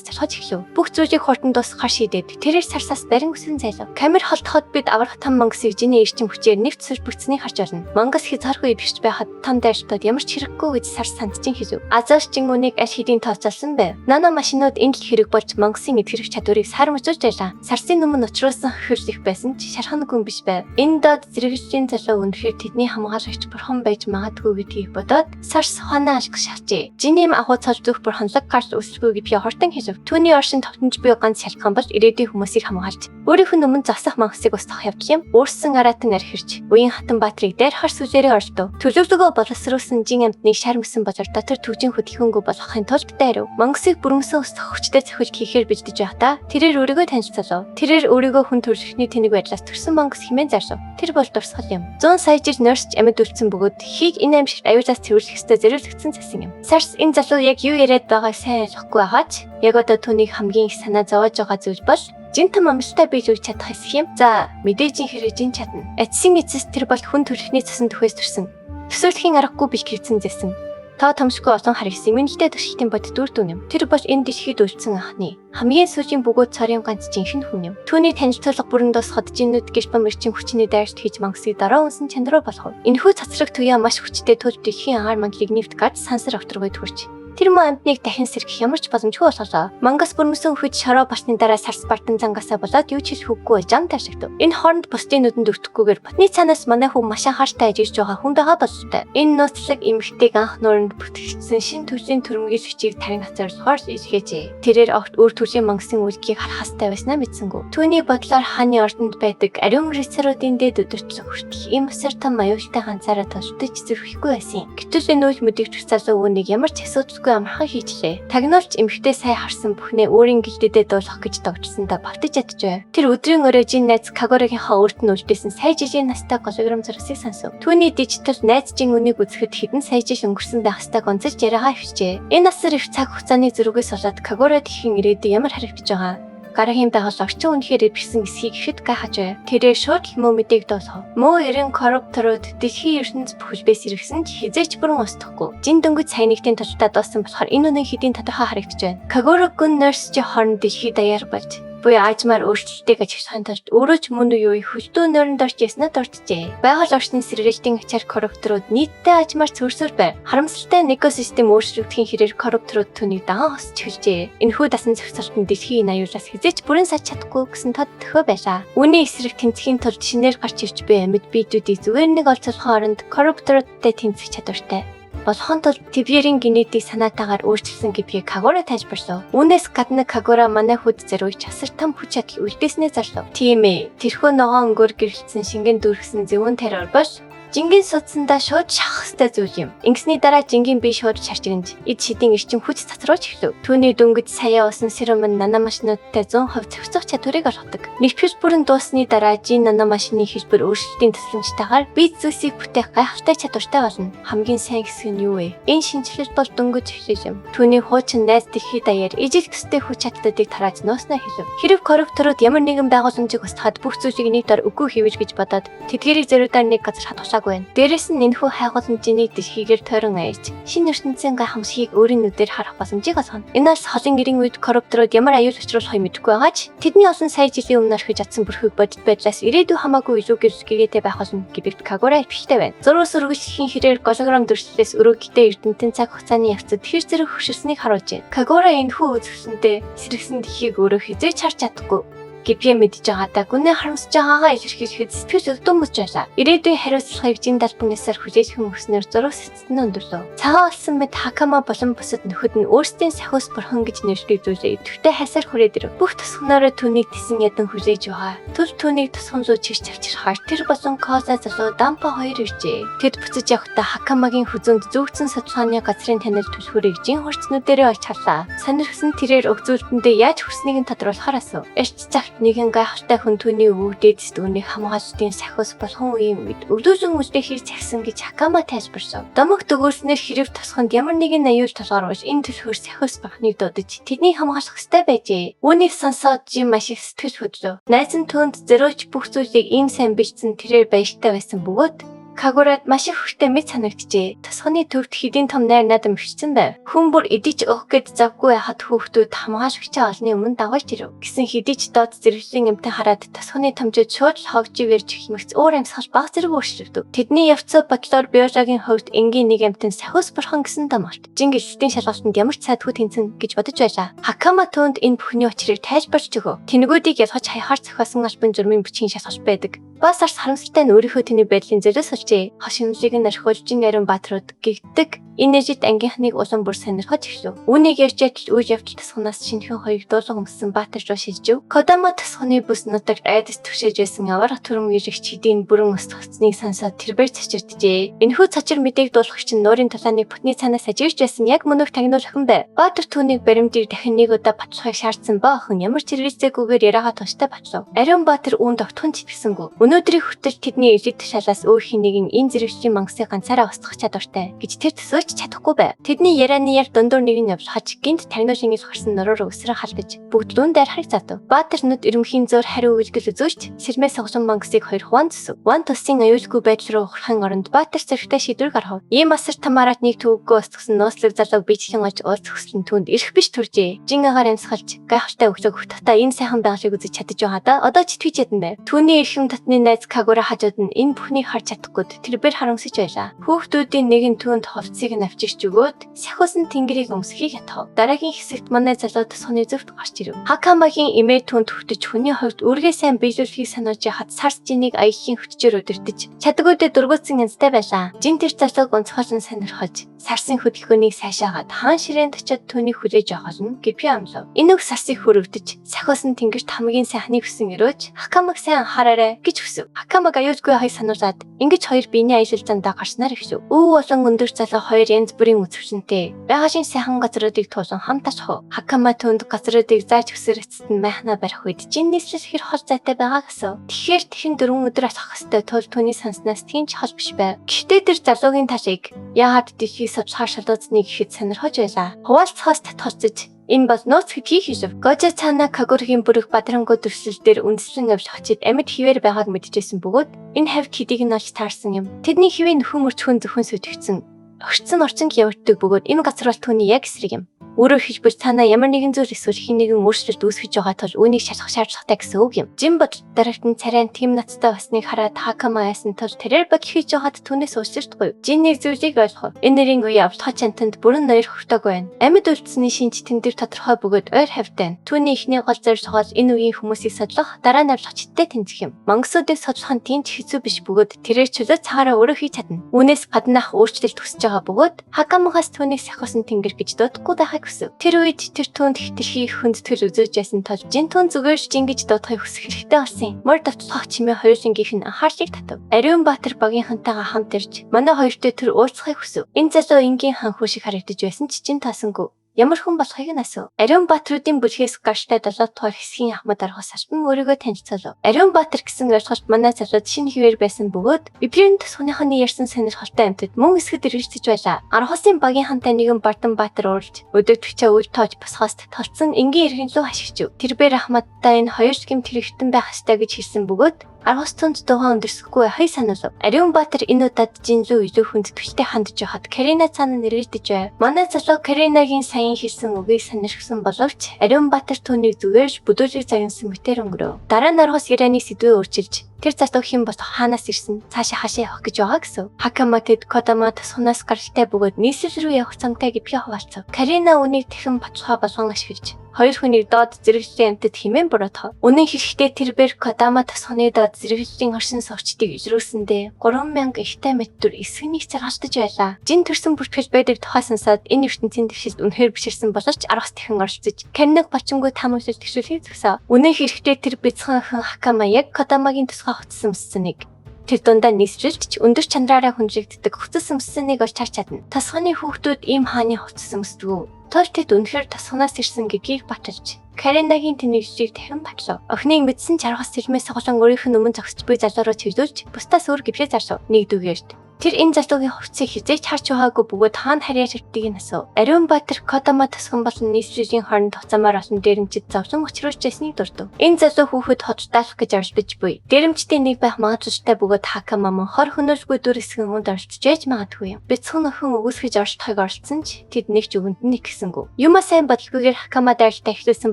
залхаж эхлэв. Бүх зүйлийг хурдан дуусгахаар шийдээд тэрээр Сарсаас барин үсгэн зайлав. Камер холдоход бид аврах том мангасыг жиний эрчим хүчээр нэвт сүрж бүтснийг харж байна. Мангас хязгааргүй ивэрч байхад том дайрчдод ямар ч хэрэггүй гэж Сарс сандчин хэлв. Азааш жин үнийг аль хэдийн тооцоолсон байв. Нано машинууд энэ л хэрэг болж мангасын эдгэрэх чадварыг сармжуулж байлаа. Сарсын өмнө учруулсан хөрс их байсан ч шархан гүн биш байв. Энэ доод зэрэгжлийн залуу үнэхээр тэдний хамгаалагч бурхан байж магадгүй гэдгийг бодоод Сарс ханаа ашиг шавчээ. Жинэм ахуй цол дөх бурханлаг гарч өсөлгүй гэдгийг хортон хэлв. Түүний оршин тогтнож буй ганц шалтгаан бол ирээдүйн хүмүүсийг хамгаалж өөрийнх нь өмнө засах мангасыг устгах явдал юм. Өөрсөн араатан архирч үеийн хатан баатрыг дайрахар сүлээрээ ордов. Төлөвлөгөө боловсруулсан жин амтныг шар мөсөн болор дотор төгжин хөдөлгөөнгөө болгохын тулд дайрав. Мангасыг бүрмөсөн устгах хүчтэй цохилт хийхээр бэлдэж байхдаа тэрээр өөрийгөө танилцуулав. Тэрээр өөрийгөө хүн төрөлхний тэнэг байдлаас төрсэн мангас хэмээн зарсав. Тэр бол дурсгал юм. 100 сая жил нөрсч амьд үлдсэн бөгөөд хийг энэ амьсгалд аюулаас цэвэрлэх ёстой зэрүүлэгдсэн цасан юм. Сарс энэ залуу яг юу яриад байгааг сайн ойлгохгүй байгач яг одоо түүнийг хамгийн их санаа зовоож байгаа зүйл бол жинтэн амлалтаа биелүүлж чадах эсэх юм. За мэдээж хэрэг чадна. Эцсийн эцэс тэр бол хүн төрөлхний цасан төхөөс төрсөн. Төсөөлөхийн аргагүй бич гэрцэн зэсэн. Та томшгүй олон харгасан минийтэй төшөлтийн бодит дүр дүн юм. Тэр бол энэ дэлхийд үлдсэн анхны хамгийн сүүлийн бөгөөд царын ганц жинхэнэ хүн юм. Түүний танилцуулга бүрэн дуусахад жиннүүд гэрбам эрчим хүчний дайрт хийж мангасыг дараа унсан чанаруу болгов. Энэхүү цацраг туяа маш хүчтэй төлж дэлхийн агаар мандлыг нэвт гарч сансар авторгой төрж тэр мөн амтныг дахин сэргэх ямар ч боломжгүй болголоо. Мангас бүрмөсөн хүч шороо басны дараа Сарс Бартан зангасаа болоод юу ч хэлэхгүй жан ташигдав. Энэ хооронд бусдын нүдэнд өртөхгүйгээр ботны цаанаас манай хүн маш анхаартай ажиллаж байгаа хүн байгаа бололтой. Энэ нууцлаг эмэгтэйг анх нууранд бүтгэгдсэн шин төрлийн төрөмгийн сүчийг тарин хацаарлахаар илгээжээ. Тэрээр огт өөр төрлийн мангасын үйлдгийг харахастай байснаа мэдсэнгүү. Түүний бодлоор хааны ордонд байдаг ариун ресеруудын дэд өдөртлөг хүртэх им өсөр том аюултай ганцаараа толдож зэрэхгүй байсан. Гэтэл энэ үйл мэдэгдэх залуу үүнийг ямар ч асуудал амархан хийчлээ. Тагнуулч эмхтэй сая харсан бүхнээ өөрийн гэлдэдээ дуулах гэж догдсондоо балтаж ядчихв. Тэр өдрийн өрөө жин найз Кагорогийнхаа өөрт нь үлдээсэн сая жилийн настай голограм зурсыг сонсов. Түүний дижитал найз жин үнийг үзэхэд хэдэн сая жил өнгөрсөн байх ёстойг онцолж яриагаа хвчээ. Энэ насар их цаг хугацааны зөрүүгээс болоод Кагоро тэхийн ирээдүй ямар харагдаж байгаа. Гарагийн байгал орчин үнэхээр эвэрсэн эсхийг ихэд гайхаж байв. Тэрээр шууд муу мэдээг доолгов. Муу 90 коррупторууд дэлхийн ертөнц бүхэлбээс иргсэн ч хизээч бүрэн устдахгүй. Жин дөнгөж сайнигтын толтоо доосон болохоор энэ үнэн хэдийн тодорхой харагдаж байна. Кагорогун нэрсч хооронд дэлхий даяар болж буюу аажмаар өөрчлөлтийг ажиглахын тулд өөрөө ч мөн үе хөлтөө нойронд орж яснаа дурджээ. Байгаль орчны сэргэлтийн ачаар коррупторууд нийтдээ аажмаар цөөрсөр байв. Харамсалтай нь экосистем өөрчлөгдөхийн хэрээр коррупторууд түүнийг даан хосч эхэлжээ. Энэхүү дасан зохицолт нь дэлхийн аюулаас хизээч бүрэн саж чадахгүй гэсэн тод төхөө байлаа. Үүний эсрэг тэнцхийн тулд шинээр гарч ирж буй амьд биедүүдийг зүгээр нэг олцлохын оронд коррупторуудтай тэнцэх чадвартай Болохон тул Тиберийн генетик санаатаагаар өөрчилсөн гэдгийг Кагура тайлбарлав. Үүнээс гадна Кагура манай хүд зориулж асар том хүч чадал үлдээснээ зарлав. Тийм ээ, тэрхүү ногоон өнгөөр гэрэлтсэн шингэн дүүргэсэн зөвөн террор бош Жингийн судсандаа шууд шахах ёстой зүйл юм. Ингэсний дараа Жингийн бие шууд шарчигнж, эд шидийн эрчим хүч цацруулж эхлэв. Түүний дөнгөж сая усан Серумын наномашинуудтай 100% зохицох чадварыг олгодог. Нэгтгэж бүрэн дуусны дараа Жин наномашины хэлбэр өөрчлөлтийн тусламжтайгаар бие зүйлсийг бүтээх гайхалтай чадвартай болно. Хамгийн сайн хэсэг нь юу вэ? Энэ шинжилэл бол дөнгөж эхлэх юм. Түүний хуучин найз дэлхий даяар ижил төстэй хүч чадлуудыг тарааж нууснаа хэлв. Хэрэг коррупторууд ямар нэгэн байгууламжийг устгахад бүх зүйлийг нэг дор үгүй хийвэж гэж бодоод тэдгээрийг зориудаар нэг газар хадгалж дээрээс нь энэхүү хайгууламжийн дэлхийгээр тойрон аяж шинэ ертөнцийн гайхамшигыг өөрийн нүдээр харах боломжийг олгоно. Энэ бол холын гэрийн үед коррупторууд ямар аюул учруулахыг мэдэхгүй байгаач тэдний олон сая жилийн өмнө орхиж чадсан бүрхийг бодит байдлаас ирээдүй хамаагүй илүү гэрэлтгээтэй байх болно гэдэгт Кагура итгэлтэй байна. Зурвас үргэлжлэхийн хэрээр голограм дөрслөөс өрөөгтэй эрдэмтэн цаг хугацааны явцад хэр зэрэг хөшөрснийг харуулж байна. Кагура энэхүү үзэсгэлэнтэй сэргсэн дэлхийг өөрөө хизээж харж чадахгүй гэдгийг мэдж байгаадаа гүнээ харамсаж байгаагаа илэрхийлэхэд сэтгэл өдөөмөж байлаа. Ирээдүйн хариуцлагыг Жин далбанасаар хүлээлгэн өгснөөр зураг сэцэн өндөрлөө. Цагаан болсон мэд Хакама болон бусад нөхөд нь өөрсдийн сахиус бурхан гэж нэршлэгдүүлээ. Идэвхтэй хайсаар хүрээд ирэв. Бүх тусгнаараа түүнийг тэсэн ядан хүлээж байгаа. Түр түүнийг тусгамлуу чирч авчирхаар тэр болон Коза залуу Дампа хоёр иржээ. Тэд буцаж явахдаа Хакамагийн хүзүүнд зүүгдсэн судалгааны газрын танил түлхүүрийг Жин хурцнуудаараа олж харлаа. Сонирхсан тэрээр өгзүүлтэндээ яаж хүрснийг нь тодруулахаар асуув. Эрч цагт нэгэн гайхалтай хүн түүний өвгдээд зүгнийг хамгаалалтын сахиус болгон үеийн үед өвдөөсөн үлдээ хэр цагсан гэж Хакама тайлбарлав. Домогт өгөөснөр хэрэг тосхонд ямар нэгэн аюул толгоорвол энэ төлхөр сахиус багныг дуудаж тэднийг хамгаалах ёстой байжээ. Үүнийг сонсоод Жин маш их сэтгэл хөдлөв. Найз нь түүнд зориулж бүх зүйлийг ийм сайн бичсэн тэрээр баяртай байсан бөгөөд Кагурад маш их хүчтэй мэд санагджээ. Тосгоны төвд хэдийн том найр надам бичсэн байв. Хүн бүр идэж өгөх гэд завгүй яхад хүүхдүүд хамгаалж хүчээ олны өмнө дагуулж ирэв. Гэсэн хэдий ч доод зэрэглэлийн эмтэн хараад тосгоны томжид шууд хогж ивэрж хэмэгц өөр амьсгал баг зэрэг өөрчлөгдөв. Тэдний явцад бакалавр биологийн хувьд энгийн нэг эмтэн сахиус бурхан гэсэн дам болт. Жин гэлтийн шалгалтанд ямар ч сайдгүй тэнцэн гэж бодож байлаа. Хакама түүнд энэ бүхний учрыг тайлбарч өгөв. Тэнэгүүдийг ялгаж хаяхаар зохиосон албан журмын бичгийн шалгалт байдаг. Бас арс харамсалтай нь өөрийнхөө тэний байдлын зөрөөс олжээ. Хошинлыг нь орхиулж Жин Батрууд гэгддэг. Энэ ижид ангийнхныг улам бүр сонирхож эхлэв. Үүнийг ярьж ятал үйл явдал тасганаас шинэхэн хоёрыг дуулан өмссөн Баатар руу шилжив. Кодама тасганы бүс нутагт айдас түгшээж байсан аварга түрэн ирэгч хэдийн бүрэн өсгөлцнийг сонсоод тэрбээр цачирджээ. Энэхүү цачир мэдээг дуулах чинь нуурын талааны бүтний цаанаас ажигч байсан яг мөнөг тагнуулах юм бэ. Баатар түүнийг баримтыг дахин нэг удаа батлахыг шаардсан ба охин ямар ч хэрэгцээгүйгээр яриагаа туштай батлав. Ариун Баатар үүнд огтхон читгсэнгүй. Өнөөдрийн хүртэл тэдний элит шалаас өөр хинэгийн энэ зэрэгчийн мангасыг ганцаараа устгах чадвартай гэж тэр төсөөлж чадахгүй байв. Тэдний ярианы яр дундуур нэг нь явж гинт тагнуулын харсан нуруур өсрө халтаж бүгд дүүндээр харих задав. Баатар нүд ерөнхийн зөөр хариу үйлдэл үзүүлж сэрмээ соглон мангасыг хоёр хуван төсөв. Ван төсийн аюулгүй байдал руу ухрахын оронд Баатар зэрэгтэй шийдвэр гаргав. Ийм асар тамаарат нэг төвөггөө устгасан нууцлаг залууг бичлэн олж уулз хөслөн түнд ирэх биш төржээ. Жин агаар амьсгалж гайхалтай өглөө хөвтата энэ сайхан байгалыг үзэж чадаж байгаадаа одоо читвэж ядсан байв. Түүний эрхэм татны найз Кагура хажууд нь энэ бүхнийг харж чадахгүй тэрбээр харамсаж байлаа. Хүүхдүүдийн нэг нь түүнд хувцсыг нь авчирч өгөөд сахиус нь тэнгэрийг өмсөхийг ятгав. Дараагийн хэсэгт манай залуу тосгоны зөвд гарч ирэв. Хакамагийн эмээ түүнд хүртэж хүний хувьд үргээ сайн биелүүлэхийг сануулж яхад сарс Жинийг аяхийн хүчээр өдөртөж чадгүйдээ дургуутсан янзтай байлаа. Жин тэр залууг онцгойлон сонирхож сарсын хөдөлгөөнийг сайшаагаад хаан ширээнд очиод түүнийг хүлээж авахлан гэдгийг амлав. Энэ үг сарсыг хөрөвдөж сахиус нь тэнгэрт хамгийн сайхныг хүсэн өрөөж Хакамаг сайн анхаараарай гэж хүсв. Хакамаг аюулгүй байхыг сануулад ингэж хоёр биений аялалдаа гарснаар ихшв. Өв болон өндөр залуу хоёр янз бүрийн үзэвчэнтэй байгашин сайхан газруудыг туулан хамт ашхав. Хакама түнд газруудыг зааж өсөр эцэст нь майхнаа барих үед Жин нийслэл хэр хол зайтай байгааг асуув. Тэгэхээр тэхэн 4 өдөр асах хэвээр тул түүний санснаас тийм ч хол биш байв. Гэхдээ тэр залуугийн талыг яагаад дэлхийг савчхаар шалууцныг ихэд сонирхож байлаа. Хуваалцахаас татгалзаж энэ бол нууц гэдгийг хэлв. Гожа цаана Кагурагийн бүрэх бадрангууд төрсөл дээр үндэслэн явж очид амьд хിവэр байгааг мэдчихсэн бөгөөд энэ хавьд хэдийг нь олж таарсан юм. Тэдний хിവийн нөхөн мөрчхөн зөвхөн сүтгэгдсэн. Орчсон орчинд явагддаг бөгөөд энэ газар бол түүний яг эсрэг юм. Өөрөө хийж буй цаана ямар нэгэн зүйл эсвэл хин нэгэн өөрчлөлт үүсгэж байгаа тул үүнийг шалгах шаардлагатай гэсэн үг юм. Жин бод дарагтан царайн тийм нацтай басныг хараад Хакама айсан тул тэрээр бодол хийж байгаад түүнээс уучлахгүй. Жин нэг зүйлийг ойлгох. Энэ нэрийн үе авлахад чантанд бүрэн ноёр хөвтөг байна. Амьд үлдсэний шинж тэн дээр тодорхой бөгөөд ойр хавтай. Түүний ихний гол зорилгоос энэ үеийн хүмүүсийг судлах, дараа нь авлах читтэй тэнцэх юм. Монголсуудыг судлах нь тийм ч хэцүү биш бөгөөд тэрээр чөлөө цагаараа өөрөө хийж чадна. Үүнээс гаднах өөрчлөлт хүсэж байгаа бөгөөд Хакамагаас түүнийг сахиусан тэнгэр гэж дуудахгүй байхыг хүсв. Тэр үед тэр түүнд хитрхи хүндэтгэл үзүүлж байсан тул жин түүн зүгээр жин гэж дуудахыг хүсэх хэрэгтэй болсон юм. Мөр давталхах чимээ хоёулынгийнх нь анхаарлыг татав. Ариун Баатар багийнхантайгаа хамт ирж манай хоёртой тэр уулзахыг хүсв. Энэ залуу энгийн ханхүү шиг харагдаж байсан ч жин таасангүй. Ямар хүн болохыг нь асуув. Ариун Баатруудын бүлгээс гаштай 7 дугаар хэсгийн ахмад аргаас ашбан өөрийгөө танилцуулав. Ариун Баатар гэсэн ойлголт манай залууд шинэ хിവэр байсан бөгөөд Библиэнд тусгийнхны ярьсан сонирхолтой амьтад мөн эсгэд ирэлцэж байлаа. Аргуусын багийн хантай нэгэн Бардан Баатар уурж өдөртөгчөө үл тоож босгоос толцсон энгийн эргэн лөө хашигчв. Тэрбээр ахмадтай энэ хоёр гэмт хэрэгтэн байх ёстой гэж хэлсэн бөгөөд Аргус түнд дуугаа өндөрсөхгүй хай сануулв. Ариун Баатар энэ удаад жин лүү илүү хүндэтгчтэй хандж байхад Карина цаана нэрэлдэж байв. Манай залуу Каринагийн саяхан хэлсэн үгийг сонирхсан боловч Ариун Баатар түүнийг зүгээрж бүдүүлэг загнасан мэтэр өнгөрөв. Дараа нь Аргус Ираны сэдвээ өөрчилж тэр залуу хэн бос хаанаас ирсэн цаашаа хашаа явах гэж байгаа гэсэн. Хакама тэд Кодама тасхунаас гаралтай бөгөөд нийслэл рүү явах цамтай гэдгээ хуваалцав. Карина үнийг тэхэн бацхаа болгон ашиглаж хоёр хүнийг доод зэрэглэлийн амьтад хэмээн буруутгав. Үнэн хэлэхдээ тэрбээр Кодама тасхны доод зэрэглэлийн оршин суугчдыг ижрүүлсэндээ 3000 ихтэй метр эсгэнийг заргалтаж байлаа. Жин төрсөн бүртгэж байдаг тухай сонсоод энэ ертөнцийн дэвшилд үнэхээр биширсэн боловч Аргас тэхэн оролцож Каринаг бочингуй таамаглаж төшөөлөхийг зөвсөв. Үнэн хэлэхдээ тэр бяцхан хэн Хакама яг Кодамагийн тусгай хоцсон өмсцөнийг тэр дундаа нийслэлч өндөр чанараараа хүндрэгддэг хөцөс өмсцөнийг олж харж чадна. Тасханы хүүхдүүд ийм хааны хөцөс өмсдөг. Тол тэд үнэхээр тасханаас ирсэн гэдгийг баталж Каринагийн тэнэглэлийг дахин батлав. Охиныг мэдсэн ч Аргас сэлмээс соголон өөрийнх нь өмнө зогсож буй залуу руу чиглүүлж бусдаас өөр гэвшээ зарсав. Нэгдүгээрт тэр энэ залуугийн хувцсыг хизээч харж байгаагүй бөгөөд хаана харьяа ширтгийг нь асуув. Ариун Баатар Кодама тасган болон нийслэлийн хооронд хуцаамаар олон дээрэмчид зовлон учруулж байсныг дурдв. Энэ залуу хүүхэд хоцдаалах гэж оролдож буй. Дээрэмчдийн нэг байх магадлалтай бөгөөд Хакама мөн хор хөнөөлгүй дүр хэсгийн хүнд оролцож байж магадгүй юм. Бяцхан охин өгөөсгөж оролцохыг оролцсон ч тэд нэг ч үгэнд нэг гэсэнгүү. Юма сайн бодлогоор Хакама дайралтай эхлүүлсэн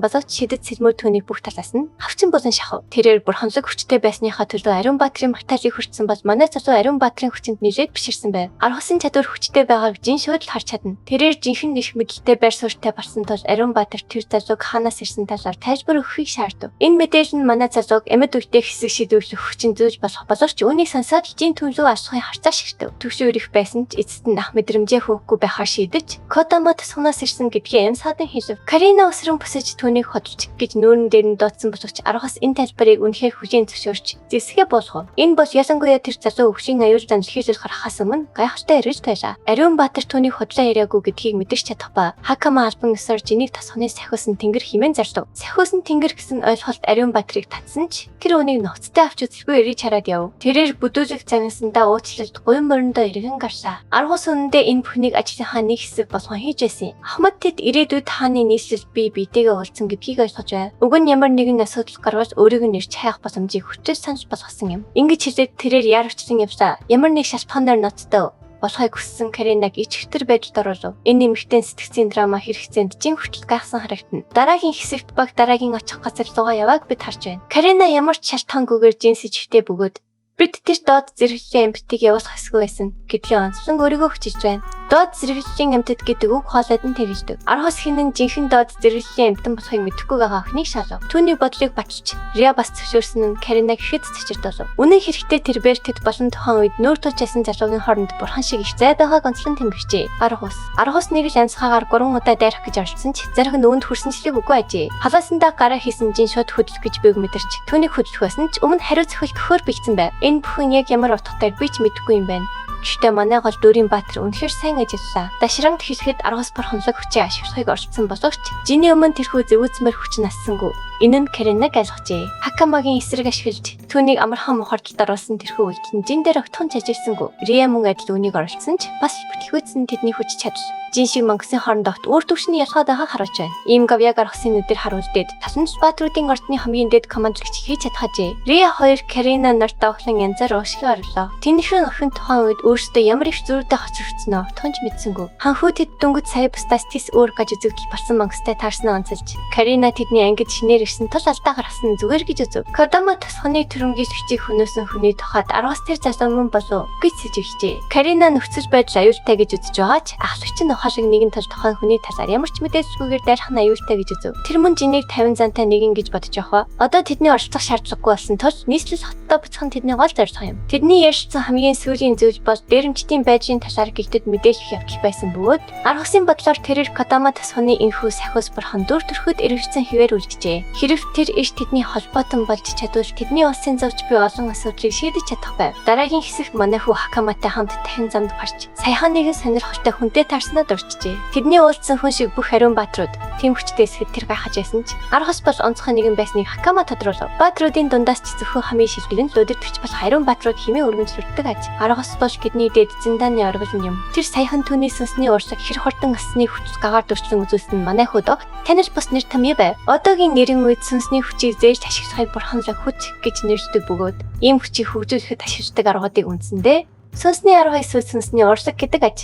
боловч шидэд сэлмөө түүнийг бүх талаас нь хавчин болон шахав. Тэрээр бурханлаг хүчтэй байсныхаа төлөө Ариун Баатрын магтаалыг хүртсэн бол манай залуу Ариун Баатрын хүчинд нэлээд биширсэн байв. Аргасын чадвар хүчтэй байгааг жин шууд л харж чадна. Тэрээр жинхэнэ их мэдлэлтэй байр суурьтай болсон тул Ариун Баатар тэр залууг хаанаас ирсэн талаар тайлбар өгөхийг шаардав. Энэ мэдээлэл нь манай залууг амьд үедээ хэсэг шийдвэрлэх хүчин зөөж болох боловч үүнийг сонсоод жин түнлүү ашигын харцаа шигтэв. Төвшөөр их байсан ч эцэст нь ах мэдрэмжээ хөөхгүй байхаар шийдэж Кодама тасханаас ирсэн гэдгийг ам садан хэлв. Карина өсрөн бүсэж түүнийг хоцчих гэж нүүрэн дээр нь дуудсан боловч Аргас энэ тайлбарыг үнэхээр хүжийн зөвшөөрч зэсгээ болгов. Энэ бол ялангуяа тэр залуу өвшийн аюултай дэлхийжил гарахаас өмнө гайхалтай эргэж байлаа. Ариун Баатар түүнийг хотлоо яриаггүй гэдгийг мэдэрч чадах ба Хакама албан ёсоор жинийг тасханы сахиусан тэнгэр хэмээн зарлав. Сахиусан тэнгэр гэсэн ойлголт Ариун Баатрыг татсан ч тэр үнийг ноцтой авч үзэлгүй эргэж хараад яв. Тэрээр бүдүүлэг загнасандаа уучлалт гуйн мөрөндөө эргэн гарлаа. Аргус үнэндээ энэ бүхнийг ажлынхаа нэг хэсэг болгон хийж байсан. Ахмад тэд ирээдүйд хааны нийслэл бие биетэйгээ уулзсан гэдгийг ойлгож байв. Уг нь ямар нэгэн асуудал гарвал өөрийг нь ирж хайх боломжийг хүчтэй санаж болгосон юм. Ингэж хэлээд тэрээр яарвчлан явсаа. Ямар нэг шалтгаанаар ноцтой болохыг хүссэн Каринаг ичгтэр байдалд оруулав. Энэ нэмэгтэй сэтгцийн драма хэрэгцээнд жин хүртэл гайхсан харагдана. Дараагийн хэсэгт баг дараагийн очих газар лугаа явааг бид харж байна. Карина ямар ч шалтгаангүйгээр жин сэжигтэй бөгөөд бид тэр доод зэрэглэлийн амьтдыг явуулах хэсэг байсан гэдгийг онцлон өөрийгөө хүчилж байна. Доод зэрэглэлийн амьтад гэдэг үг хоолойд нь тэрэлдэг. Аргус хинэн жинхэнэ доод зэрэглэлийн амьтан болохыг мэдэхгүй байгаа охиныг шалгав. Түүний бодлыг баталж Риа бас зөвшөөрсөн нь Каринаг ихэд цэцэрдүүлв. Үнэн хэрэгтээ тэрбээр тэд болон тухайн үед нүүр тулж байсан залуугийн хооронд бурхан шиг их зай байгааг онцлон тэмдэглэжээ. Аргус нэг л янзхаагаар 3 удаа дайрах гэж оролцсон ч зарих нь өөнд хүрсэнчлэг үгүй ажээ. Халаасандаа гараа хийсэн жин шууд хөдлөх гэж бэг мэдэрч түүнийг хөдлөх байсан ч өмнө хариу зөвхөл гөхөөр бигдсэн байв. Энэ бүхэн яг ямар утгатай би ч мэдэхгүй юм байна. Гэхдээ манай гол Дүүрийн Баатар үнэхээр сайн ажилласан. Дашранг хийхэд Аргас бурханлаг хүчээ ашиглахыг оролцсон боловч жиний өмнө тэрхүү зэвүүцмэр хүч нассангүй. Энэ нь Каринаг ойлгожээ. Хакамагийн эсрэг ашиглаж түүнийг амархан мохордолд оруулсан тэрхүү үйлдэл нь жин дээр огтхон ажилласангүй. Риа мөн адил үнийг оролцсон ч бас бүтгэгүйцэн тэдний хүч чадвар жин шиг мангсын хоорондоо өөр төвшний ялгаад байгаа харуулж байна. Ийм гав яг аргасын нүдээр харуулдээд тасамж Баатруудын ордны хамгийн дээд командлагч хийж чадхажээ. Риа 2 Карина нарт давхлан янзаар уушиг орлоо. Тэнийхэн охин тухайн үед өөрсдөө ямар их зүрхтэй хоцрогдсноо тунж мэдсэнгүү. Ханхүү тэд дөнгөж сая бусдаас тис өөр гаж үзэгдэл болсон мангастай таарснаа онцолж. Карина тэдний ангид шинээр ирсэн тул алдаа гаргасан зүгээр гэж үзв. Кодама тасханы төрөнгийн сүчийг хөнөөсөн хүний тухайд 10-аас тэр засаа мөн болов гэж сэжигчээ. Карина нөхцөж байдал аюултай гэж үзэж байгаач ахлагч нь ухаалаг нэгэн тал тухайн хүний талаар ямар ч мэдээсгүйгээр дайрах нь аюултай гэж үзв. Тэр мөн жинийг 50 зантай нэгэн гэж бодож явах. Одоо тэдний оролцох шаардлагагүй болсон тул нийслэл хоттой буцхан тэдний гол зорилго юм. Тэдний ярьсан хамгийн сүүлийн зөвж бол дээрэмчдийн байдлын талаар гэгдэд мэдээлэх явдал байсан бөгөөд аргасын бодлоор тэрээр Кодама тасханы энхүү сахиус бурхан дүр төрхөд эргэжсэн хэвээр үлджээ. Хэрв тэр иш тэдний холбоотон болж чадвал тэдний улсын зовж буй олон асуудлыг шийдэж чадах байв. Дараагийн хэсэгт манай хүү Хакаматай хамт дахин замд гарч саяхан нэгэн сонирхолтой хүнтэй таарснаа дурчжээ. Тэдний уулзсан хүн шиг бүх хариун баатрууд тэм хүчтэй эсэд тэр гайхаж байсан ч аргас бол онцгой нэгэн байсныг Хакама тодруулав. Баатруудын дундаас ч зөвхөн хамгийн шилбэг нь лодөртөгч бол хариун баатрууд хэмээн өргөмжлөгддөг аж. Аргас бол гэдний дээд зиндааны оргил юм. Тэр саяхан түүний сүнсний урсаг хэр хурдан асны хүч гагаар дурсан үзүүлсэн манай хүүд танил бус нэр томьёо байв. Одоогийн нэрийн үед сүнсний хүчийг зээж ашиглахыг бурханлаг хүч гэж нэршдэг бөгөөд ийм хүчийг хөгжүүлэхэд ашигладаг аргуудыг үндсэндээ сүнсний арга эсвэл сүнсний урсаг гэдэг аж.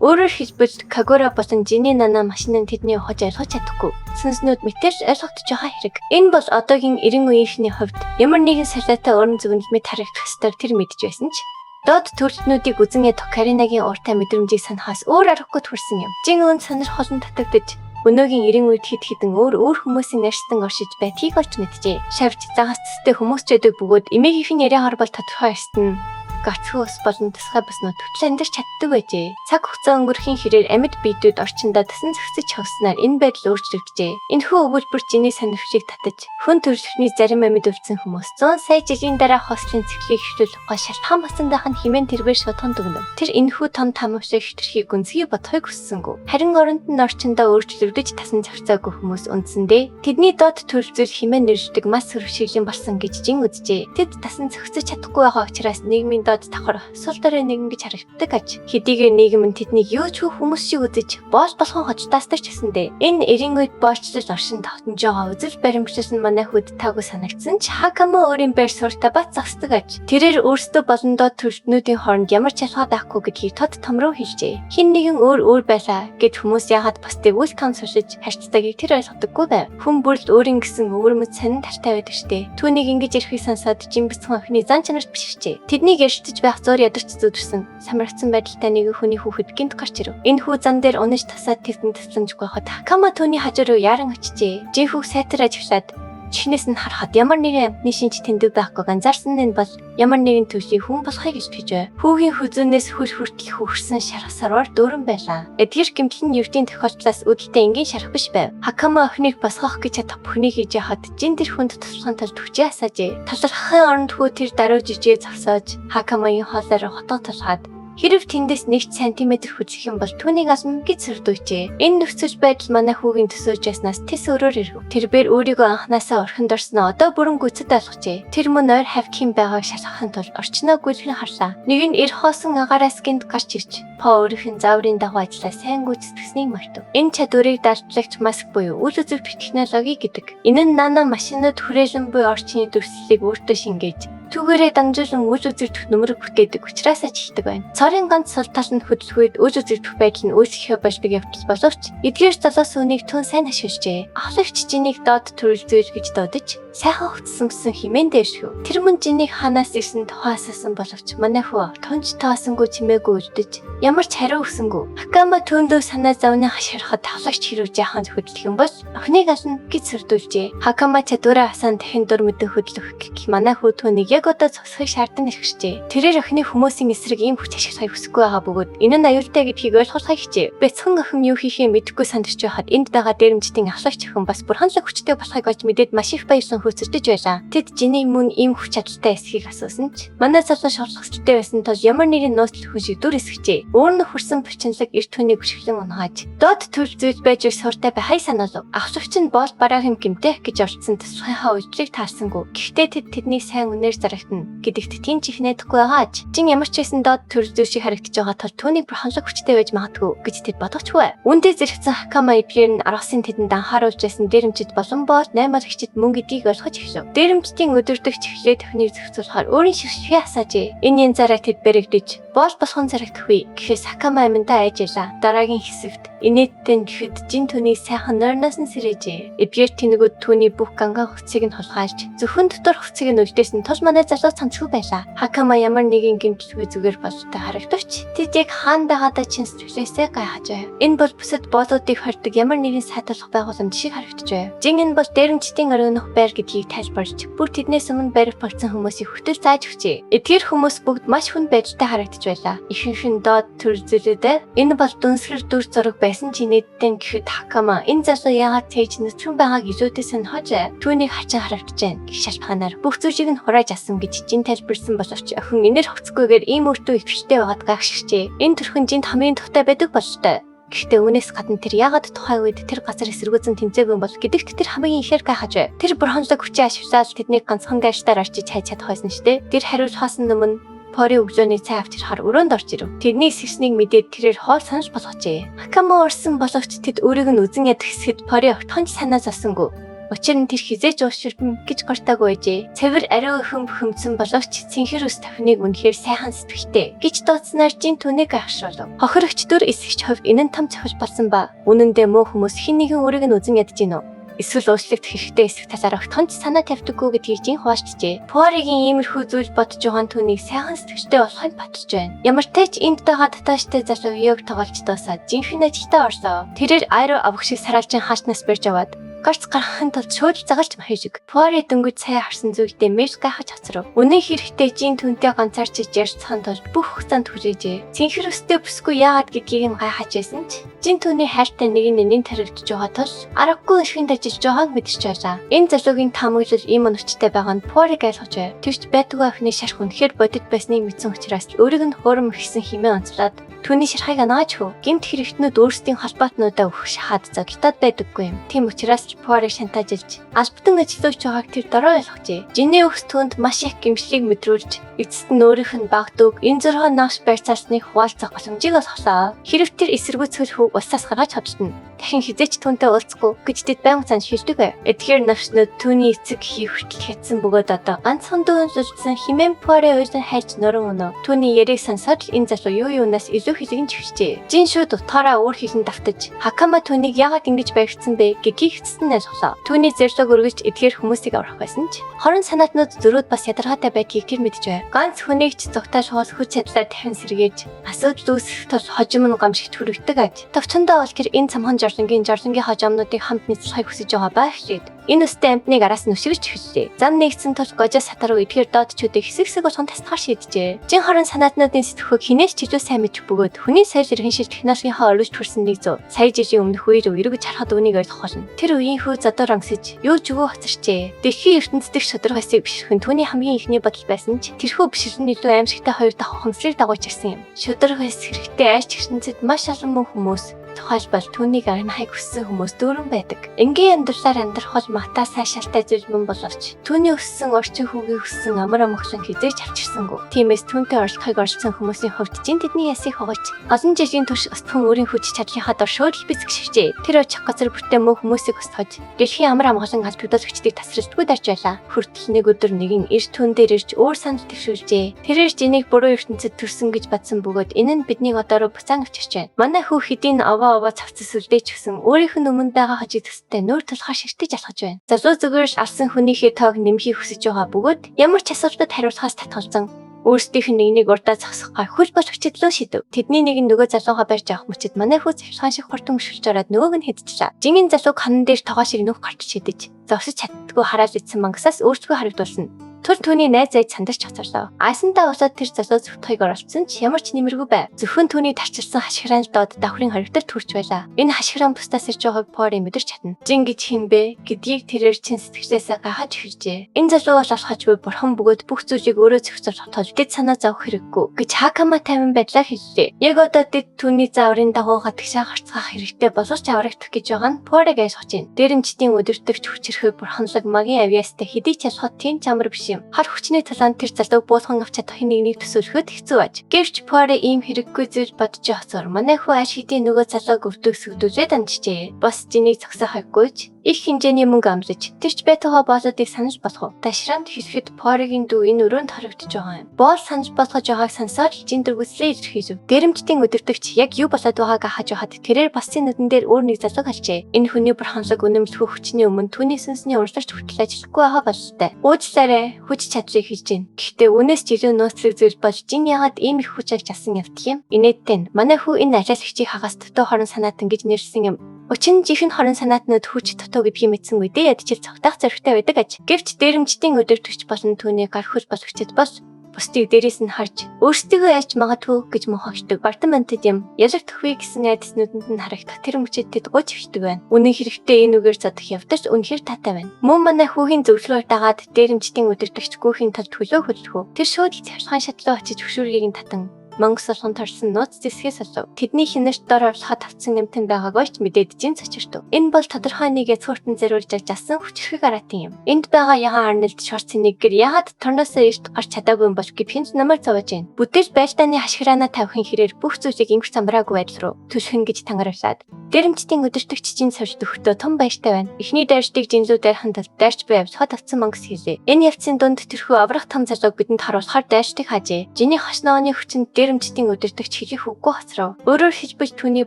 Өөрөөр хэлбэл Кагура болон Жини Нана машин нь тэдний ухаж ойлгож чадахгүй. Сүнснүүд мэтэрч ойлгогдож байгаа хэрэг. Энэ бол одоогийн 90 үеийнхний хувьд ямар нэгэн салиатай уран зөвлөмж мэд харагдах ёстойг тэр мэдж байсан ч доод төрөлтнүүдийг үзэн ядах Каринагийн ууртай мэдрэмжийг санахаас өөр аргагүй төрсэн юм. Жин өн сонирхолтой татагдаж өнөөгийн 90 үед хэд хэдэн өөр хүмүүсийн нарстан оршиж байдгийг олж мэджээ. Шавж загас цэстэй хүмүүс ч байдаг бөгөөд эмээгийнхэн яриагаар бол тодорхой эртэн гацхуу ус болон тасгай бүснүүд хөтлөн амьдарч чаддаг байжээ. Цаг хугацаа өнгөрөхийн хэрээр амьд биедүүд орчиндөө тасан зохицож хавснаар энэ байдал өөрчлөгдөжээ. Энэхүү өгүүлбэр Жиний сонирхлыг татаж хүн төрөлхтний зарим амьд өвдсөн хүмүүс 100 сая жилийн дараа хослын цэглийг эхлүүлэх гол шалтгаан болсон байх нь хэмээн тэрбээр шатхан дүгнэв. Тэр энэхүү том тамавшиг хэтэрхий гүнзгий бодохыг хүссэнгүй. Харин оронд нь орчиндөө өөрчлөгдөж тасан зохицоогүй хүмүүс үндсэндээ тэдний доод төрөлзөл хэмээн нэршдэг мас хөрвшиглэн болсон гэж Жин үзжээ. Тэд тасан зохицож чадахгүй байгаа учраас нийгмийн давхар сул дорой нэгэн гэж харагддаг аж. Хэдийгээр нийгэм нь тэднийг юу ч хүмүүс шиг үзэж боол болгон хочтаасдаг ч гэсэндээ энэ 90 үед боолчлол оршин тогтнож байгаа үзэл баримтлал нь манай хүүд таагүй санагдсан ч Хакама өөрийн байр суурьтай бат зогсдог аж. Тэрээр өөрсдөө болон доод төрөлтнүүдийн хооронд ямар ч ялгаа байхгүй гэдгийг тод том руу хэлжээ. Хин нэгэн өөр байлаа гэд хүмүүс яагаад бусдыг welcome сушиж харьцдагыг тэр ойлгодоггүй байв. Хүн бүрл өөрийн гэсэн өвөрмөц сонин тартай байдаг штэ. Түүнийг ингэж ярихыг сонсоод Жимбэцхэн охины зан чанарт бишвчээ. Тэднийг ярьж байх зөөр ядарч зүдэрсэн самрагдсан байдалтай нэг хүний хүүхэд гинт гарч ирв. Энэ хүү зан дээр унаж тасаад тэвтэн тасламжгүй хахад Хакама түүний хажуу руу яран очижээ. Жинхүү сайтар ажиглаад чихнээс нь харахад ямар нэгэн амтны шинж тэндэг байхгүй анзаарсан нь бол ямар нэгэн төвшний хүн болохыг илтгэж. Хүүгийн хүзүүнээс хөл хүртэл хөрсөн шарах сарвар дүүрэн байлаа. Эдгээр гэмтэл нь ювтийн тохиолдлоос үүдэлтэй энгийн шарах биш байв. Хакама охиныг босгох гэж чадах бүхнийг хийж яхад Жин тэр хүнд туслахын тулд хүчээ асаажээ. Талархахын оронд хүү тэр даруй жижиг зогсоож Хакамагийн хоолоор хотоо толгоод хэрв тэндээс 1 см хүзэх юм бол түүнийг асна гэж сэрдүүчээ. Энэ нөхцөл байдал манай хүүгийн төсөөж яснаас тэс өрөөр ирв. Тэрбээр өөрийгөө анханасаа орхинд орсноо одоо бүрэн гүцэд ойлгожээ. Тэр мөн ойр хавьхийн байгааг шалгахын тулд орчноо гүйлхэн харлаа. Нэг нь эр хоосон агаараас гинт гарч ирж по өөрийнх нь зааврын дагуу ажиллаа сайн гүйцэтгэснийг мартав. Энэ чадварыг даатлагч маск буюу үл үзэгдэх технологи гэдэг. Энэ нь нано машинууд хүрээлэн буй орчны дүрслэлийг өөртөө шингээж түүгээрээ дамжуулан үл үзэгдэх нөмрөг бүрт гэдэг учраас ажилтдаг байна. Цорын ганц сул тал нь хөдөлгөөд үл үзэгдэх байдал нь үүсгэх болдог явдал боловч эдгээр залуус үнийг түн сайн ашиглажээ. Ахлагч Жинийг доод төрөлзөөл гэж дуудаж сайхан хөтсөн гэсэн хэмээн дээршив. Тэр мөн Жинийг ханаас ирсэн тухайсаасан боловч манай хүү тунж таасангүй чимээгүй үлдэж ямар ч хариу өгсөнгүй. Хакама түүндөө санаа зовны хаширахад ахлагч хэрэг жаахан хөдлөх юм бол охиныг ална гэж сэрдүүлжээ. Хакама чадвараа хасан дахин дур мэдээ хөдлөх гэх манай хүү түүнийг яг одоо цогцохыг шаардсан эрхжээ. Тэрээр охины хүмүүсийн эсрэг ийм хүч ашиглахыг хүсэхгүй байгаа бөгөөд энэ нь аюултай гэдгийг ойлгохыг хичээ. Бяцхан охин юу хийхээ мэдэхгүй сандарч байхад энд байгаа дээрэмчдийн ахлагч охин бас бурханлаг хүчтэй болохыг олж мэдээд маш их баярсан хөөцөрдөж байлаа. Тэд Жиний мөн ийм хүч чадалтай эсхийг асуусан ч манай залуу шорлогчтой байсан тул ямар нэгэн нууцлах хүн шиг дүр эсгэжээ. Өөр нь хурсан бочинлог эрт хүнийг хөшгөлөн унгааж доод төр зүйж байж суртай бай хай санаалав. Ахшигч нь боол бараа хэм гимтэй гэж орцсон тасхайхаа ujрыг таарсангүй. Гэхдээ тэд тэдний сайн үнээр зарагтана гэдэгт тийм ч их найдахгүй байгааж. Жин ямар ч байсан доод төр зүй шиг харагдаж байгаа тул түүний бурханлаг хүчтэй байж магадгүй гэж тэд бодогчгүй. Үүндээ зэрэгцэн Хакама эдгээр нь аргасын тэдэнд анхааруулж байсан дээрэмчид болон боол 8 лагчид мөн гэдгийг ойлгож эхлэв. Дээрэмчдийн өдөрдөгч эхлээд төхнийг зохицуулахаар өөрийн шигшгэ асаажээ. Энэ янзаараа тэд бэрэгдэж боол босгон зарагдахгүй гэхээс Хакама аминдаа айжлаа. Дараагийн хэсэгт инээдтэй гэхэд Жин түүнийг сайхан нойрноос нь сэрээжээ. Эдгээр тэнэгүүд түүний бүх ганган хувцсыг нь хулгайлж зөвхөн дотор хувцсыг нь үлдээсэн тус манай залуу цамцгүй байлаа. Хакама ямар нэгэн гэмтэлгүй зүгээр болтой харагдавч тэд яг хаандагаадаа чин сэтгэлээсээ гайхаж байв. Энэ бол бүсэд боолуудыг хордог ямар нэгэн сайтарлах байгууламж шиг харагдаж байв. Жин энэ бол дээрэмчдийн оройнох байр гэдгийг тайлбарлаж бүр тэднээс өмнө барих болсон хүмүүсийг хөтөл зааж өгчээ. Эдгээр хүмүүс бүгд маш хүнд байдалтай харагдаж байлаа. Ихэнх нь доод төр зэлэдэ энэ бол дүнсгэр дүр зураг байсан ч инээдтэй гэхэд Хакама энэ залуу яагаад тэгж нүцгэн байгааг илүүдээс нь хож түүнийг хачин харагдаж байна гэх шалтгаанаар бүх зүйлийг нь хурааж асан гэж Жин тайлбарсан боловч охин энэр хувцгүйгээр ийм өртөө ихвчтэй байгаад гайхшигчээ. Энэ төрхөн Жинд хамгийн тухтай байдаг болжтой. Гэхдээ үүнээс гадна тэр яагаад тухайн үед тэр газар эсэргүүцэн тэмцээгүй бол гэдэгт тэр хамгийн ихээр гайхаж байв. Тэр бурханлаг хүчээ ашиглаад тэднийг ганцхан гайштаар орчиж хайж чадах байсан шүү дээ. Тэр хариулахаас өмнө Пори өглөөний цай авч ирахаар өрөөнд орж ирэв. Тэдний сэрснийг мэдээд тэрээр хоол санаж болгожээ. Хакама урсан боловч тэд өөрийг нь үзэн ядах хэсгэд Пори огтхон ч санаа зовсонгүй. Учир нь тэр хизээч ууширпэн гэж гортаагүй байжээ. Цэвэр ариу хөмсөн боловч цэнхэр ус тавхиныг үнэхээр сайхан сэтгэвтэй гэж дуудсанаар Жин түүнийг гайхшруулв. Хохирогч дүр эсгэгч хувьд энэ нь том цохиж болсон ба үнэн дээр муу хүмүүс хэн нэгэн өөрийг нь үзэн ядж гинөө. Эсвэл уучлалт хэрэгтэй эсэх талаар огтхон ч санаа тавьдаггүй гэдгийг Жин хуваалцжээ. Пуаригийн иймэрхүү зүйл бодож байгаа түүнийг сайхан сэтгэвтэй болохыг батж байна. Ямар ч тач энд байгаа татааштай залуу Йог тоглож дуусаад жинхэнэ ажилдаа орсоо. Тэрээр Айро авах шиг саралжин хаашнаас барьж аваад гарц гарахын тулд шууд загалж махижиг. Пуари дөнгөж цай харсан зүйлдээ мэж гайхаж хоцров. Үнэн хэрэгтээ Жин түнтэй ганцаарчиж ярьцхан тулд бүх хугацаанд хүрээжээ. Цэнхэр өстэй бүсгүй яагаад гэдгийг нь гайхаж байсан ч Жин түүний хайртай нэг нь таригдж байгаа тул аргагүй эрхэнд ажиллаж байгааг мэдэрч байлаа. Энэ залуугийн таамаглал ийм өнөчтэй байгаа нь Пуариг ойлгож байв. Тэгвч байдгүй охины шарх үнэхээр бодит байсныг мэдсэн учраас өөрийг нь хуурам ихсэн хэмээн онцлоод түүний шархыг анааж хөв. Гэмт хэрэгтнүүд өөрсдийн холбоотнуудаа өгөх шахаад загтаад байдаггүй юм. Тийм учраас Пуариг шантажилж албатан ажиллаж байгааг тэр дорой ойлгожээ. Жиний өгс түнд маш их гэмшлийг мэдрүүлж эцэст нь өөрийнх нь багтуг энэ зургаан нааш байрцаасныг хуваалцах боломжийг олголоо. Хэрв тэр эсэргүүцэл хүү усаас гаргаж чадна. Дахин хизээч түүнтэй уулзахгүй гэж тэд байнга цаан шилдэг байв. Эдгээр навчнууд түүний эцэг хий хүртэл хятсан бөгөөд одоо ганцхан дүүн зүлжсэн химэн Пуари уйлан хайж нуран өнөө. Түүний яриг сонсоод энэ залуу юу юунаас илүү хэлгэн живчээ. Жин шууд утгаараа өөр хийлэн давтаж Хакама түүнийг яагаад ингэж баригдсан бэ гэдгийг эцэст нь ойлголоо. Түүний зэрлэг өргөж эдгээр хүмүүсийг аврах байсан ч хорон санаатнууд зөрүүд бас ядаргаатай байдгийг тэр мэдж байв. Ганц хүнийг ч зүгтаа шугал хүч чадлаа дахин сэргээж асуудал үүсэх тул хожим нь гамшигт хүрэгдэг аж. Товчондоо бол тэр энэ цамхан жарлангийн хожимнуудыг хамт нийцлэхийг хүсэж байгаа байхлээд энэ өстэй амтныг араас нь өшигч эхэллээ. Зам нэгдсэн тул гожоо сатар руу эдгээр доодчүүдийг хэсэг болгон тасгаар шийджээ. Жин хорон санаатнуудын сэтгхөг хинээс ч илүү сайн мэдэх бөгөөд хүний соёл иргэншил технологийнхаа оруулж хүрсэн нэг зөө сая жилийн өмнөх үеэр эргэж харахад үнийг ойлгох болно. Тэр үеийн хүү задор ангсаж юу ч өгөө хоцорчээ. Дэлхийн ертөнцийн шудраг хэсийг бишрэх нь түүний хамгийн ихний бодол байсан ч тэрхүү бишрэн илүү аимшигтай хоёр дахь хонслыг дагуулж ирсэн юм. Шудраг хэс хэрэгтэй айж ертөнцид маш олон хүмүүс тухайлбал түүнийг арнахыг хүссэн хүмүүс дүүрэн байдаг. Энгийн амьдралаар амьдрах бол магтаа сайшаалтай зүйл мөн боловч түүний өссөн орчин хүүгийн өссөн амар амгалан хизээж авчирсангүй. Тиймээс түүнтэй орлохыг оролцсон хүмүүсийн хувьд Жин тэдний ясыг хогож олон жилийн турш өсгөн өөрийн хүч чадлынхаа дор шууд бэлтгэжээ. Тэр очих газар бүртээ мөн хүмүүсийг өсгож дэлхийн амар амгалан аль төдөлгчдийг тасралтгүй дарж байлаа. Хүртэл нэг өдөр нэгэн эрт түн дээр ирж өөр санал төвшүүлжээ. Тэрээр Жинийг буруу ертөнцид төрсөн гэж бодсон бөгөөд энэ нь биднийг одоороо буцаан авчирч байна. Манай хүү хэдийн аваа цавцас үлдээч гсэн өөрийнх нь өмнө байгаа хожиг төстэй нүүр тулхаар ширтэж алхаж байна. Залуу зүгээр алсан хүнийхээ тоог нэмхийг хүсэж байгаа бөгөөд ямар ч асуудалд хариулахаас татгалзан өөрсдийнх нь нэгнийг урдаа зогсохгай хөл бож хүчтэй шидэв. Тэдний нэг нь нөгөө залууга барьж авах мөчид манай хүү цавшхан шиг хортон өшөлж ороод нөгөөг нь хэдчихлаа. Жингийн залууг ханан дээр тоогоо шиг нүх гарч шидэж зогсож чаддгүй хараад ицсэн мангасаас өөрсдөө харагдуулсан. Түр түүний найз ээж сандарч хацарлаа. Айсандаа усаад тэр залуу зүтхийг оролцсон ч ямар ч нэмэргүй байв. Зөвхөн түүний тарчилсан хашгирaan л доод давхрын хоригдор төрж байлаа. Энэ хашгирaan бусдаас ирж байгааг Пори мэдэрч чадна. Жин гэж хин бэ гэдгийг тэрээр чин сэтгэлээсээ гахаж хэлжээ. Энэ залуу бол алхачгүй бурхан бөгөөд бүх зүйлийг өөрөө зохицож тогтоож дэд санаа зовх хэрэггүй гэж Хакама 50 байдлаар хэллээ. Яг одоо дэд түүний зааврын дагуу гадагшаа гарцгаах хэрэгтэй боловч аврагдах гэж байгаа нь Поригээс сууж байна. Дээрэмчдийн өдөртөгч хүчрэхүй бурханлаг магийн авьяастай хэдий ч ялхот тийм чамар биш юм. Хар хүчний талаанд тэр залууг буулган авч чадах нэг төсөөлөхөд хэцүү аж. Гэвч Пори ийм хэрэггүй зүйл бодож явахсаар манай хүү аш хэдийн нөгөө залууг өвдөөсгдүүлээд амжижээ. Бас жинийг зогсоохойгүйч их хэмжээний мөнгө амжиж тэрч байтугай боолуудыг санаж болох уу. Ташранд хэлэхэд Поригийн дүү энэ өрөөнд харагдаж байгаа юм. Боол санаж болгож байгааг сансаар жин дөрвөслөө илэрхийлв. Дээрэмчдийн өдөртөгч яг юу болоод байгааг хаж байхад тэрээр басын нүдэн дээр өөр нэг залууг алжээ. Энэ хүний бурханлаг үнэмлэхүү хүчний өмнө түүний сүнсний урлагч хүртэл ажиллахгүй байгаа бололтой. Уучлаарай, хүч чадрыг хийж гин. Гэхдээ үнээс ч илүү нөөцлөг зүйл болж жин яагаад ийм их хүч авсан явдг юм? Инээдтэй. Манай хүү энэ ажиалагчийг хагас дотоо хорон санаатан гэж нэрсэн юм. Өчигдөр жихэн хорон санаатнууд хүч дотоо гэдгийг мэдсэн үедээ ядчил цогтаах зоригтой байдаг аж. Гэвч дээрэмчдийн өдөртөгч болон түүний гар хөл болгочд бас бусдыг дээрээс нь харж өөрсдөө яаж магадгүй гэж мохогчдөг. Бартамантд юм ялах төхвий гэсэн айдаснуудад нь харагдах тэр мөчөд тэд гуйж хөвчдөг байна. Үнэн хэрэгтэй энэ үгээр зодох явдаж үнэхээр таатай байна. Мөн манай хүүхийн зөвлөгөөр дагаад дээрэмчдийн өдөртөгч гүүхийн тал төлөө хөдлөх. Тэр шууд цавшхан шатлуу очиж хөшүүргийг нь татан Монгос солон тарсан нууц зэсгээс олов. Тэдний хинэрт дор орлоход тавцсан эмтэн байгаагүй ч мэдээд жин цочиртв. Энэ бол тодорхой нэг эцгүүртэн зэрүүлж ажсан хүчрхэг аратын юм. Энд байгаа ягаан арнэлд шорт цэнэггэр ягаад торноосоо эрт гарч чадаагүй юм бол гипхинч намайг зовоож байна. Бүтээл байлдааны хашгираанаа тавихын хэрээр бүх зүйлийг ингэх замбраагүй байдал руу түлхэн гэж тангаруулад. Дээрэмчдийн өдөртөгч жин сорж дөхтөө том баяртай байна. Эхний дайрчдыг жинзүүдээр хандаж дайрч буй авсхад авсан Монгос хэлээ. Энэ явцын дунд тэрхүү аврах том залууг бидэнд харуулахаар дайрчдыг хаажээ. Жиний хашнооны хүчинд дээрэмчдийн өдөртөгч хэлэх үггүй хоцров. Өөрөөр хэлбэл түүний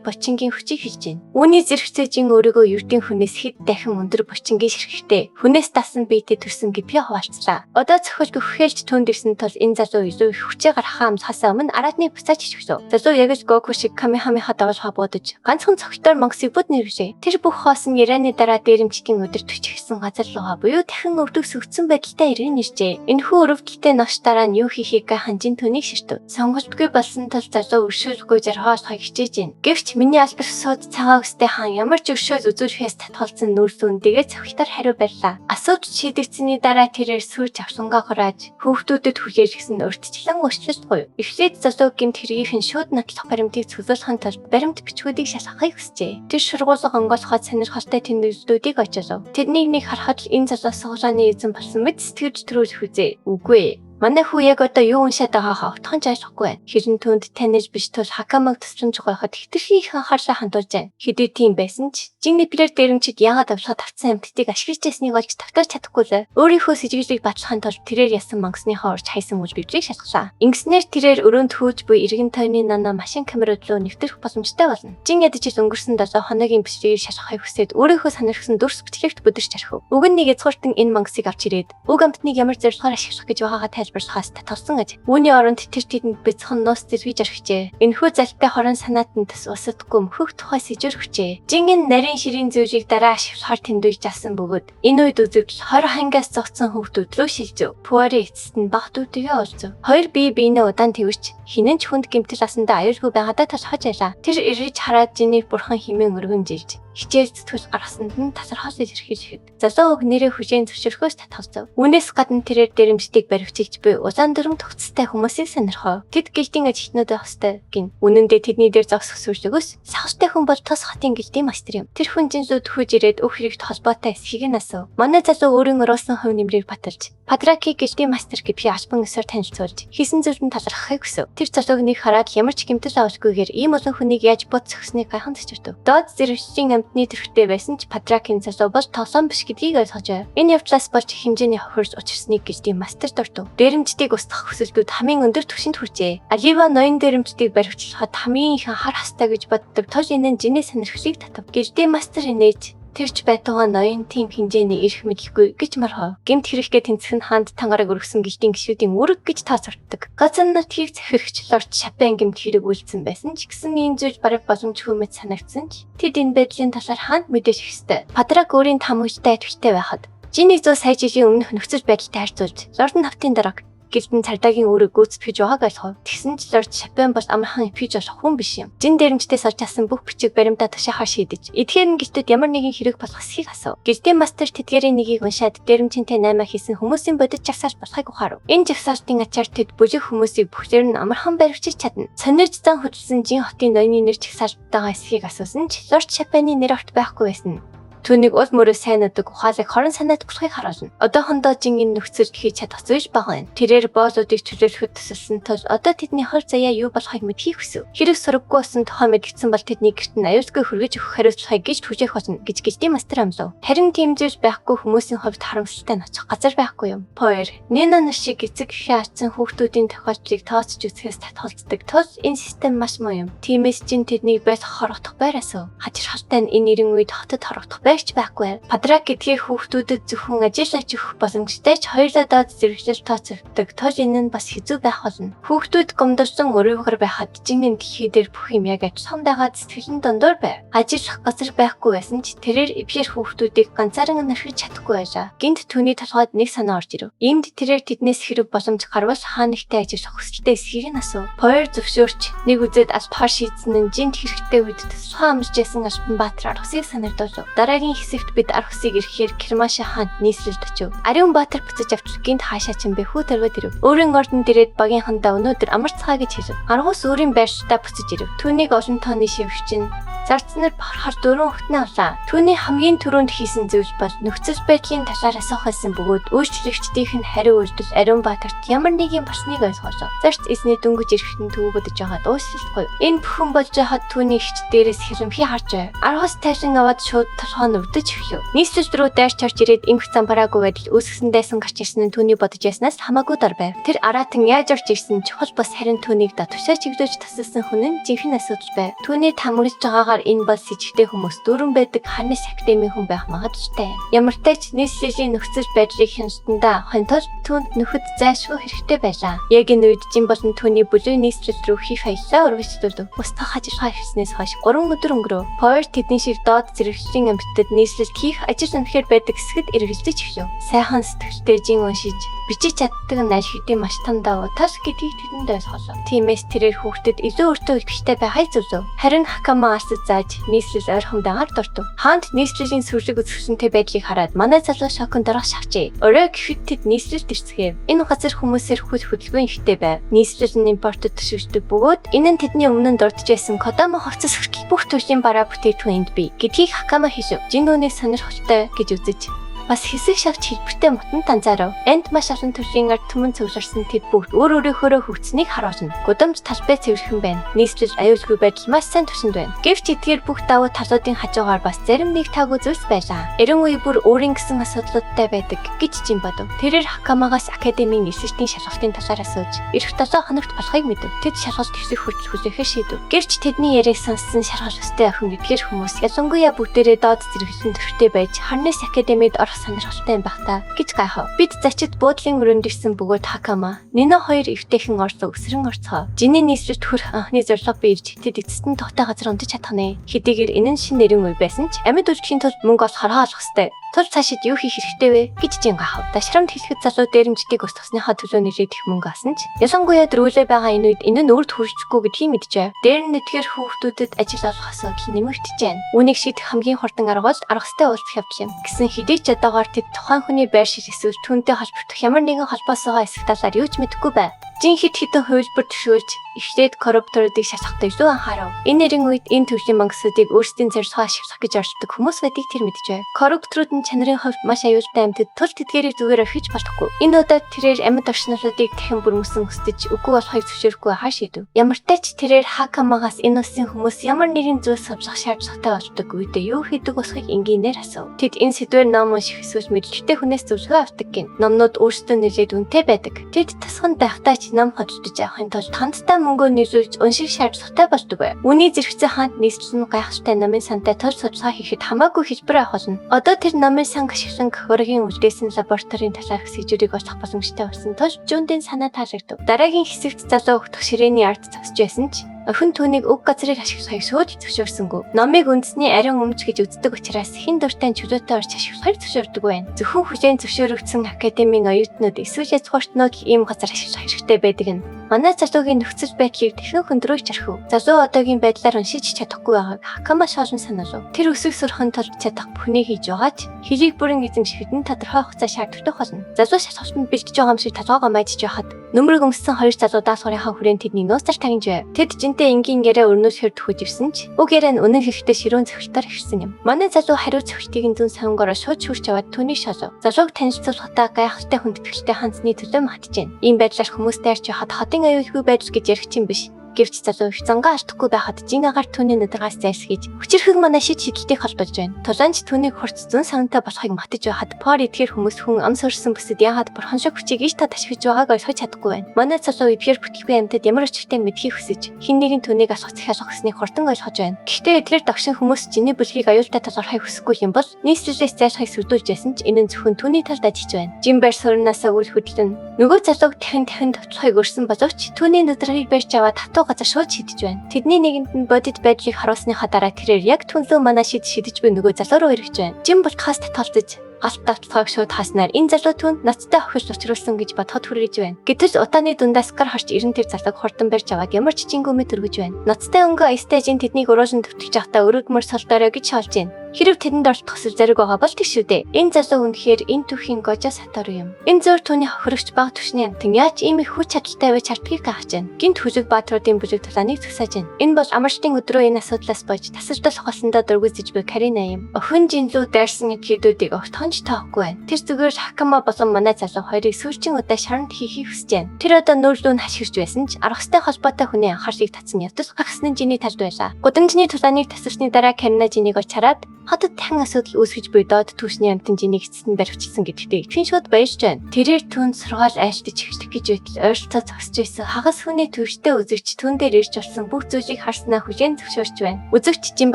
бочингийн хүчийг хэлж байна. Үүний зэрэгцээ жин өөрийгөө ердийн хүнээс хэд дахин өндөр бочингийн ширхэгтэй. Хүнээс дасан биетэй төрсөн гипи хуваалцлаа. Одоо цохиж гөхөөлж түүнд ирсэн тул энэ залуу илүү их хүчээ гаргахаа амсахаас өмнө араатны буцаач хичвэв. Залуу яг л Гоку шиг камихамиха давж хабуудаж ганцхан цогтоор Монгосыг бүд нэрвшээ. Тэр бүх хоос нь Ираны дараа дээрэмчдийн өдөртөгч гэсэн газар руугаа буюу дахин өвдөгс өгцөн байдалтай ирэн иржээ. Энэхүү өрөвдөлтэй нош дараа нь юу хийхийг ханжин түүнийг ширтв. Сонголтгүй болсон тул залуу өршөөлгүй жаргаас хагчиж гин. Гэвч миний албар сууд цагаан өстэй хаан ямар ч өршөөл үзүүлэхээс татгалзсан нүүрс үндэгээ цавхтар хариу барьлаа. Асуудал шийдэгдсэний дараа тэрээр сүйж авсангаа хурааж хүүхдүүдэд хүлээж гисэн урьдчилан уучлалгүй. Эхлээд залуу гэмт хэргийнхэн шууд нотлох баримтыг цуглуулахын тулд баримт бичгүүдийг шалгахыг хүсжээ. Тэр шургуулга онгойлоход сонирхолтой тэмдэглэлүүдийг очилов. Тэднийг нэг харахад л энэ залуу суглааны эзэн болсон мэт сэтгэж төрүүлж үзээ. Үгүй. Манай хүү яг одоо юу уншаад байгаагаа утхан жаахгүй байна. Хэрэн түүнд таньж биш тул Хакамаг тусламж гойход хэтэрхийхэн анхаарлаа хандуулж байна. Хэдий тийм байсан ч жинний пилэр дээрэмчид яагаад авсахад тавцсан амттыг ашиглаж ясныг олж тавтарч чадахгүй лээ. Өөрийнхөө сэжиглийг батлахын тулд тэрээр ясан мангасныхаа урж хайсан үйл бидрийг шалгалаа. Ингэснээр тэрээр өрөөнд хөөж буй иргэн тойрны нана машин камерууд руу нэвтрэх боломжтой болно. Жин ядаж өнгөрсөн 7 хоногийн бичлэгийг шалгахыг хүсээд өөрийнхөө сонирхсан дүрс бичлэгт бүдэрч архив. Уг нь нэг эцгүүртэн энэ мангасыг авч ирээд уг амтныг ямар зорилгоор ашиглах гэж байгаагаа барьхаас татгалсан аж. Үүний оронд тэр тэдэнд бяцхан нуус зэргийж орхижээ. Энэхүү залтай хорон санаатанд бас усадгүй мөхөх тухай сэжүрхжээ. Жингийн нарийн ширийн зүйлийг дараа ашиглахаар тэмдэглэж авсан бөгөөд энэ үед үзэгдэл 20 хангаас зогцсон хүүхдүүд рүү шилжив. Пуари эцэст нь баг дүүтэйгээ олзов. Хоёр бие биенээ удаан тэрвэрч хинэн ч хүнд гэмтэл асандаа аюулгүй байгаадаа толгойж ялаа. Тэр ирж хараад жинийг бурхан химэн өргөнжилж хичээл зүтгэл гаргасанд нь тасархаас илэрхийлэхэд залуу өг нэрээ хүжээн зөвшөөрөхөөс татгалзав. Үүнээс гадна тэрээр дээрэмчдийг баривчилж буй улаан дөрөм тогтцтой хүмүүсийг сонирхов. Тэд гэлтийн ажилтнууд байх ёстой гин. Үнэн дээр тэдний дээр зогсох сүржлөгөөс сахалтай хүн бол тос хотын гэлтийн мастер юм. Тэр хүн жинзүү төхөж ирээд өг хэрэгт холбоотой эсхийг нь асуув. Манай залуу өөрийн ороосон хувь нэмрийг баталж Падраки гэлтийн мастер гэпи албан ёсоор танилцуулж хийсэн зүйлд нь талархахыг хүсв. Тэр залууг нэг хараад ямар ч гэмтэл авалгүйгээр ийм олон хүнийг яаж бод зөхсныг гайхан зочирдв. Доод зэрэгчийн амтны төрхтэй байсан ч Падракийн залуу бол тоглоом биш гэдгийг ойлгожээ. Энэ явдлаас болж хэмжээний хохирж учирсныг гэлтийн мастер дуртав. Дээрэмчдийг устгах хүсэлтүүд хамгийн өндөр түвшинд хүрчээ. Алива ноён дээрэмчдийг баривчлахад хамгийн их анхаар хастай гэж боддог тол энэ жиний сонирхлыг татав. Гэлтийн мастер инээж тэрч байтугай ноён тим хэмжээний эрх мэдлгүй гэж мархав. Гэмт хэрэггээ тэнцэх нь хаанд тангараг өргөсөн гэлтийн гişүүдийн үүрэг гэж тооцогддог. Газар нутгийг захирагч лорд Шапен гэмт хэрэг үйлдсэн байсан ч гэсэн ийм зүйл бараг боломжгүй мэт санагдсан ч тэд энэ байдлын талаар хаанд мэдээж хэвстэй. Падрак өөрийн тамгижтай идэвхтэй байхад Жинийг 100 сая жилийн өмнөх нөхцөл байдалтай харьцуулж Лорд Нафтын дарга гэлтэн цардагийн үүрэг гүйцэтгэж байгааг ойлгов. Тэгсэн ч Лорд Шапен бас амархан эпиж болох хүн биш юм. Жин дээрэмчдээс олж авсан бүх бичиг баримтаа тушаахаар шийдэж, эдгээр нь гişтэд ямар нэгэн хэрэг болох эсхийг асуув. Гэлтийн мастер тэдгээрийн нэгийг уншаад дээрэмчинтэй наймаа хийсэн хүмүүсийн бодит жагсааж болохыг ухаарав. Энэ жагсаалтын ачаар тэд бүжиг хүмүүсийг бүхлээр нь амархан баривчилж чадна. Сонирж зан хөдөлсөн Жин хотын ноёны нэр жагсааж байгаа эсхийг асуусан ч Лорд Шапены нэр огт байхгүй байсан. Түүнийг уул мөрөө сайн удаг ухаалаг хорон санаад болохыг харуулна. Одоохондоо Жин энэ нөхцөл хийж чадах зүйл байгаа юм. Тэрээр боолуудыг төлөөлөхөд тусалсан тул одоо тэдний хор заяа юу болохыг мэдхийг хүсв. Хэрэг сураггүй болсон тохоо мэдгдсэн бол тэдний гэрт нь аюулгүй хүргэж өгөх хариуцлагыг гэж хүжээх болно гэж гэлтийн мастер амлав. Харин тийм зүйл байхгүй хүмүүсийн хувьд харамсалтай нь очих газар байхгүй юм. Поер Нино нар шиг эцэг гэхээ атсан хүүхдүүдийн тохиолдлыг тооцож үзэхээс татгалздаг тул энэ систем маш муу юм. Тиймээс Жин тэднийг байс хорогдох байраас хачирхалтай нь энэ нэрийн үед хотод хорогдох байхгүй. Падрак гэдгийг хүүхдүүдэд зөвхөн ажиллаж өгөх боломжтой ч хоёулаа доод зэрэглэл тооцогддог. Тол энэ нь бас хэцүү байх болно. Хүүхдүүд гомдорсон өрөвгөр байхад Жинийн дэлхий дээр бүх юм яг адилхан дагаад сэтгэлэн дондор байв. Ажиллах газар байхгүй байсан ч тэрээр эвшэр хүүхдүүдийг ганцаараа нэрхэж чадахгүй байлаа. Гинт түүний толгойд нэг санаа орж ирв. Иймд тэрээр тэднээс хэрэг боломж гарвал хаана нэгтэй ажиллах хүсэлтэй эсхийг нь асуув. Поер зөвшөөрч нэг үзээд албахаар шийдсэн нь Жинт хэрэгтэй үед тусгай амарч ясан Алтанбаатар аргасыг санагдуулв. Дараагийн хэсэгт бид аргасыг ирэхээр Кермаша хаанд нийслэлд очив. Ариун Баатар буцаж авч гинт хаашаа ч юм бэ хүү тарваад ирв. Өөрийн ордонд ирээд багийнхандаа өнөөдөр амар цаа гэж хэлв. Аргус өөрийн байршилтаа буцаж ирв. Түүнийг олон тооны шивгчин зарцнаар бахархаар 4 хүүхднээ авлаа. Түүний хамгийн түрүүнд хийсэн зүйл бол нөхцөл байдлын талаар асуух байсан бөгөөд үйлчлэгчдийнх нь хариу үйлдэл Ариун Баатарт ямар нэгэн барсныг ойлгоолоо. Зарц эзний дөнгөж ирэхэд төвөгдөж байгаа дуусахгүй. Энэ бүхэн болж хаад түүний ихч дээрээс хэрэмхий харж байв. Аргус тайсан аваад шууд толгой нь өвдөж эхлэв. Нийслэл рүү дайрч орж ирээд эмх замбараагүй байдал үүсгэсэн дайсан гарч ирсэн нь түүний бодож яснаас хамаагүй дор байв. Тэр аратан яаж орж ирсэн чухал бас харин түүнийг татвшаа чиглэж тасалсан хүн нь жинхэнэ асуудал байв. Түүний тамирж байгаагаар энэ бол сэжигтэй хүмүүс дүүрэн байдаг харнес академийн хүн байх магадaltaй. Ямар ч тач нийслэлийн нөхцөл байдлыг хяналтандаа хонтол түүнд нөхөд зайлшгүй хэрэгтэй байлаа. Яг энэ үед Жин болон түүний бүлээн нийслэл рүү хийх аяллаа үргэлжлүүлв. Устгах ажиллагаа хийснээс хойш 3 өдөр өнгөрөв. Поер тэдний шиг доод зэрэглэлийн амьтад нийслэлд хийх ажил үнэхээр байдаг хэсгэд эргэлдэж эхлэв. Сайхан сэтгэлтэй Жин уншиж бичиж чаддаг нь аль хэдийн маш том давуу тал гэдгийг тэдэнд ойлгуулав. Тиймээс тэрээр хүүхдэд илүү өртөө ихтэй байхыг зөвлөв. Харин Хакама арсад зааж нийслэл ойрхон дагаар дуртав. Хаанд нийслэлийн сүрлэг өсгсөнтэй байдлыг хараад манай залуу шоконд орох шахжээ. Орой гэхэд тэд нийслэлд ирцгээв. Энэ газар хүмүүсээр хөдөлгөөн ихтэй байв. Нийслэл нь импортод төшөждөг бөгөөд энэ нь тэдний өмнө нь дурдж байсан Кодомо хувцас хүртэл бүх төрлийн бараа бүтээгдэхүүн энд бий гэдгийг Хакама хэлв. Жин үүнийг сонирхолтой гэж үзэж бас хэсэг шавч хэлбэртэй мутанд танзаарав. Энд маш олон төрлийн ард түмэн цугларсан тэд бүгд өөр өөрийнхөө хөгцснийг харуулна. Гудамж талбай цэвэрхэн байна. Нийслэл аюулгүй байдал маш сайн тушинд байна. Гэвч эдгээр бүх давуу талуудын хажуугаар бас зарим нэг таагүй зүйлс байлаа. Эрен үе бүр өөрийн гэсэн асуудлуудтай байдаг гэж Жин бодов. Тэрээр Хакамагаас академийн нисэлтийн шалгалтын талаар асууж, эх 7 хоногт болохыг мэдв. Тэд шалгалт хэсэг хүртэл хүлээхээ шийдэв. Гэвч тэдний яриаг сонссон шалгалт өстэй охин эдгээр хүмүүс ялангуяа бүгдээрээ доод зэрэглэлийн төвчтэй байж Харнес академид сонирхолтой байх та гэж гайхав. Бид зачид буудлын өрөөнд ирсэн бөгөөд Хакама Нино хоёр эвтэйхэн орцоо өсрөн орцгоо. Жиний нийслэлд хүрэх анхны зорилго биелж тэд эцэстэн тогтой газар унтаж чадах нэ. Хэдийгээр энэ нь шин нэрийн үе байсан ч амьд үржихийн тулд мөнгө олох харгаа олох ёстой. Тул цаашид юу хийх хэрэгтэй вэ гэж Жин гайхав. Дашрамд хэлэхэд залуу дээрэмждгийг устгасныхаа төлөө нэлээд их мөнгө авсан ч ялангуяа дөрвөлээ байгаа энэ үед энэ нь өөрт хүрчихгүй гэдгийг мэдчихэв. Дээр нь эдгээр хүүхдүүдэд ажил олох асуудал нэмэгдэж байна. Үүнийг шийдэх хамгийн хурдан арга бол аргастай уулзах явдал юм. Гэсэн хэдий ч одоогоор тэд тухайн хүний байр шил эсвэл түүнтэй холбогдох ямар нэгэн холбоосоо эсэх талаар юу ч мэдэхгүй байв. Жин хэд хэдэн хувилбар төшөөлж эхлээд коррупторуудыг шалгахдаа илүү анхаарав. Энэ нэрийн үед энэ төвлийн мангасуудыг өөрсдийн зорилгоо ашиглах гэж оролддог хүмүүс байдгийг тэр мэдж байв. Коррупторууд нь чанарын хувьд маш аюултай амьтад тул тэдгээрийг зүгээр орхиж болохгүй. Энэ удаад тэрээр амьд орчнолуудыг дахин бүрмөсөн хүсдэж үгүй болохыг зөвшөөрөхгүй хаа шийдэв. Ямар ч тач тэрээр Хакамагаас энэ улсын хүмүүс ямар нэгэн зүйлс авчрах шаардлагатай болдог үедээ юу хийдэг болохыг энгийнээр асуув. Тэд энэ сэдвээр ном унших эсвэл мэдлэгтэй хүнээс зөвлөгөө авдаг гин. Номнууд өөрсдөө нэлээд үнэтэй байдаг. Тэд тасганд байхдаа нам хоцдож авахын тулд хандтай мөнгөө нөлөөлж унших шаардлагатай болдог байв. Үүний зэрэгцээ хаанд нийслэл нь гайхалтай намын сантай тол судалгаа хийхэд хамаагүй хэлбэр авах болно. Одоо тэр намын сан гашгсан Кохорогийн үлдээсэн лабораторийн талаарх сэжүүрийг олох боломжтой болсон тул Жундын санаа таалагдав. Дараагийн хэсэгт залуу өгдөх ширээний ард зогсож байсан ч Охин түүнийг уг газрыг ашиглахыг шууд зөвшөөрсөнгүй. Номыг үндэсний ариун өмч гэж үздэг учраас хин дуртай чөлөөтэй орч ашиглахыг зөвшөөрдөг байна. Зөвхөн хүлээн зөвшөөрөгдсөн академийн оюутнууд эсвэл язгууртнууд ийм газар ашиглах хэрэгтэй байдаг нь. Манай залуугийн нөхцөл байдлыг дахин хөндрөөж архив. Залуу одоогийн байдлаар уншиж чадахгүй байгааг Хакама шоолон санаалав. Тэр өсөг сурахын тулд чадах бүхнийг хийж байгаа ч хэлийг бүрэн эзэмшихэд нь тодорхой хугацаа шаарддаг болно. Залуу шалгалтанд бэлдэж байгаа юм шиг толгоогоо майдж байхад нөмрөг өмссөн хоёр залуу даасгаарынхаа хүрээнд тэдний нөөцөр тагнж байв. Тэд жинтэй энгийн яриа өрнөөсөөр төхөж ивсэн ч уг яриа нь үнэн хэлэхдээ ширүүн цэвэртээр ирсэн юм. Манай залуу хариу цэвэртийг нь зүүн савнгаараа шууд шүрч аваад түүнийг шалав. Залууг танилцуулахдаа гайхалтай хүндэтгэлтэй ханцны төлөө матжээ. Ийм байдлаар хүмүүстэй арч байхад хотын аюулгүй байдал гэж ярих чинь биш. Гэвч залуу их зангаа алдахгүй байхад жин агаар түүний нөдгөөс зайлсхийж хүчирхэг манай шид шидэлтийг холбож байна. Тулаанч түүнийг хурц зүүн савнтай болохыг матж байхад пор эдгээр хүмүүс хүн ам сорсон бүсэд яагаад бурхан шиг хүчийг иш та ташгиж байгааг ойлгож чадахгүй байна. Манай залуу эдгээр бүтэхгүй амьтад ямар өчтэй мэдхийг хүсэж хин нэгэн түүнийг асуух захиалах гэснийг хурдан ойлгож байна. Гэхдээ эдгээр догшин хүмүүс жиний бүлгийг аюултай талаархыг хүсэхгүй юм бол нийслэлээс зайлшхийг сүрдүүлж байсан ч энэ нь зөвхөн түүний талд ажиж байна. Жин байр суурнаасаа үл хөдлөн нөгөө залууг дахин товтлохыг өрсөн боловч түүний нүдрийг барьж аваад татуу газар шууд шидэж байна. Тэдний нэгэнд нь бодит байдлыг харуулсныхаа дараа тэрээр яг түнлөө манай шидэж буй нөгөө залуу руу эргэж байна. Жин бултхаас татгалзаж галт давталгааг шууд хааснаар энэ залуу түүнд ноцтой охиж учруулсан гэж бодоход хүрэж байна. Гэтэл утааны дундаас гар харж ирэн тэр залууг хурдан барьж аваад ямар ч чингүүмэд өргөж байна. Ноцтой өнгө аястай жин тэднийг уруулан төвтгөж явахдаа өргөмөр солдороо гэж шаалж байна. Хэрэг тэдэнд оролцох хүсэл зориг байгаа бол тийш шүү дээ. Энэ залуу үнэхээр энэ түүхийн гожо сатор юм. Энэ зөөр түүний хохирогч баг түвшний амтан яаж ийм их хүч чадалтай байж чаддгийг хааж байна. Гинт хүлэг баатруудын бүлэг талааныг тусааж байна. Энэ бол амарчдын өдрөө энэ асуудлаас болж тасалдал хосондоо дургүйсэж буй Карина юм. Охин жинлүү дайрсан эдгэдүүдийг огтхонч тоохгүй байна. Тэр зүгээр Хакама болон манай залуу хоёрыг сүүлчийн удаа шаранд хийхийг хүсэж байна. Тэр одоо нөөрлөө нь хашгирч байсан ч аргастай холбоотой хүний анхаарлыг татсан явдал гагсны жиний талд байлаа. Гудамжны тулааныг тасалсны дараа Карина жинийг олж хараад хотод дахин асуудал үүсгэж буй доод түвшний амтан жинийг эцэст нь баривчилсан гэдэгтээ итгэн шууд баярлж байна. Тэрээр түүнд сургаал айлтж эхлэх гэж байтал ойролцоо зогсож байсан хагас хүний төвштэй үзэгч түүн дээр ирж орсон бүх зүйлийг харснаа хүлээн зөвшөөрч байна. Үзэгч жин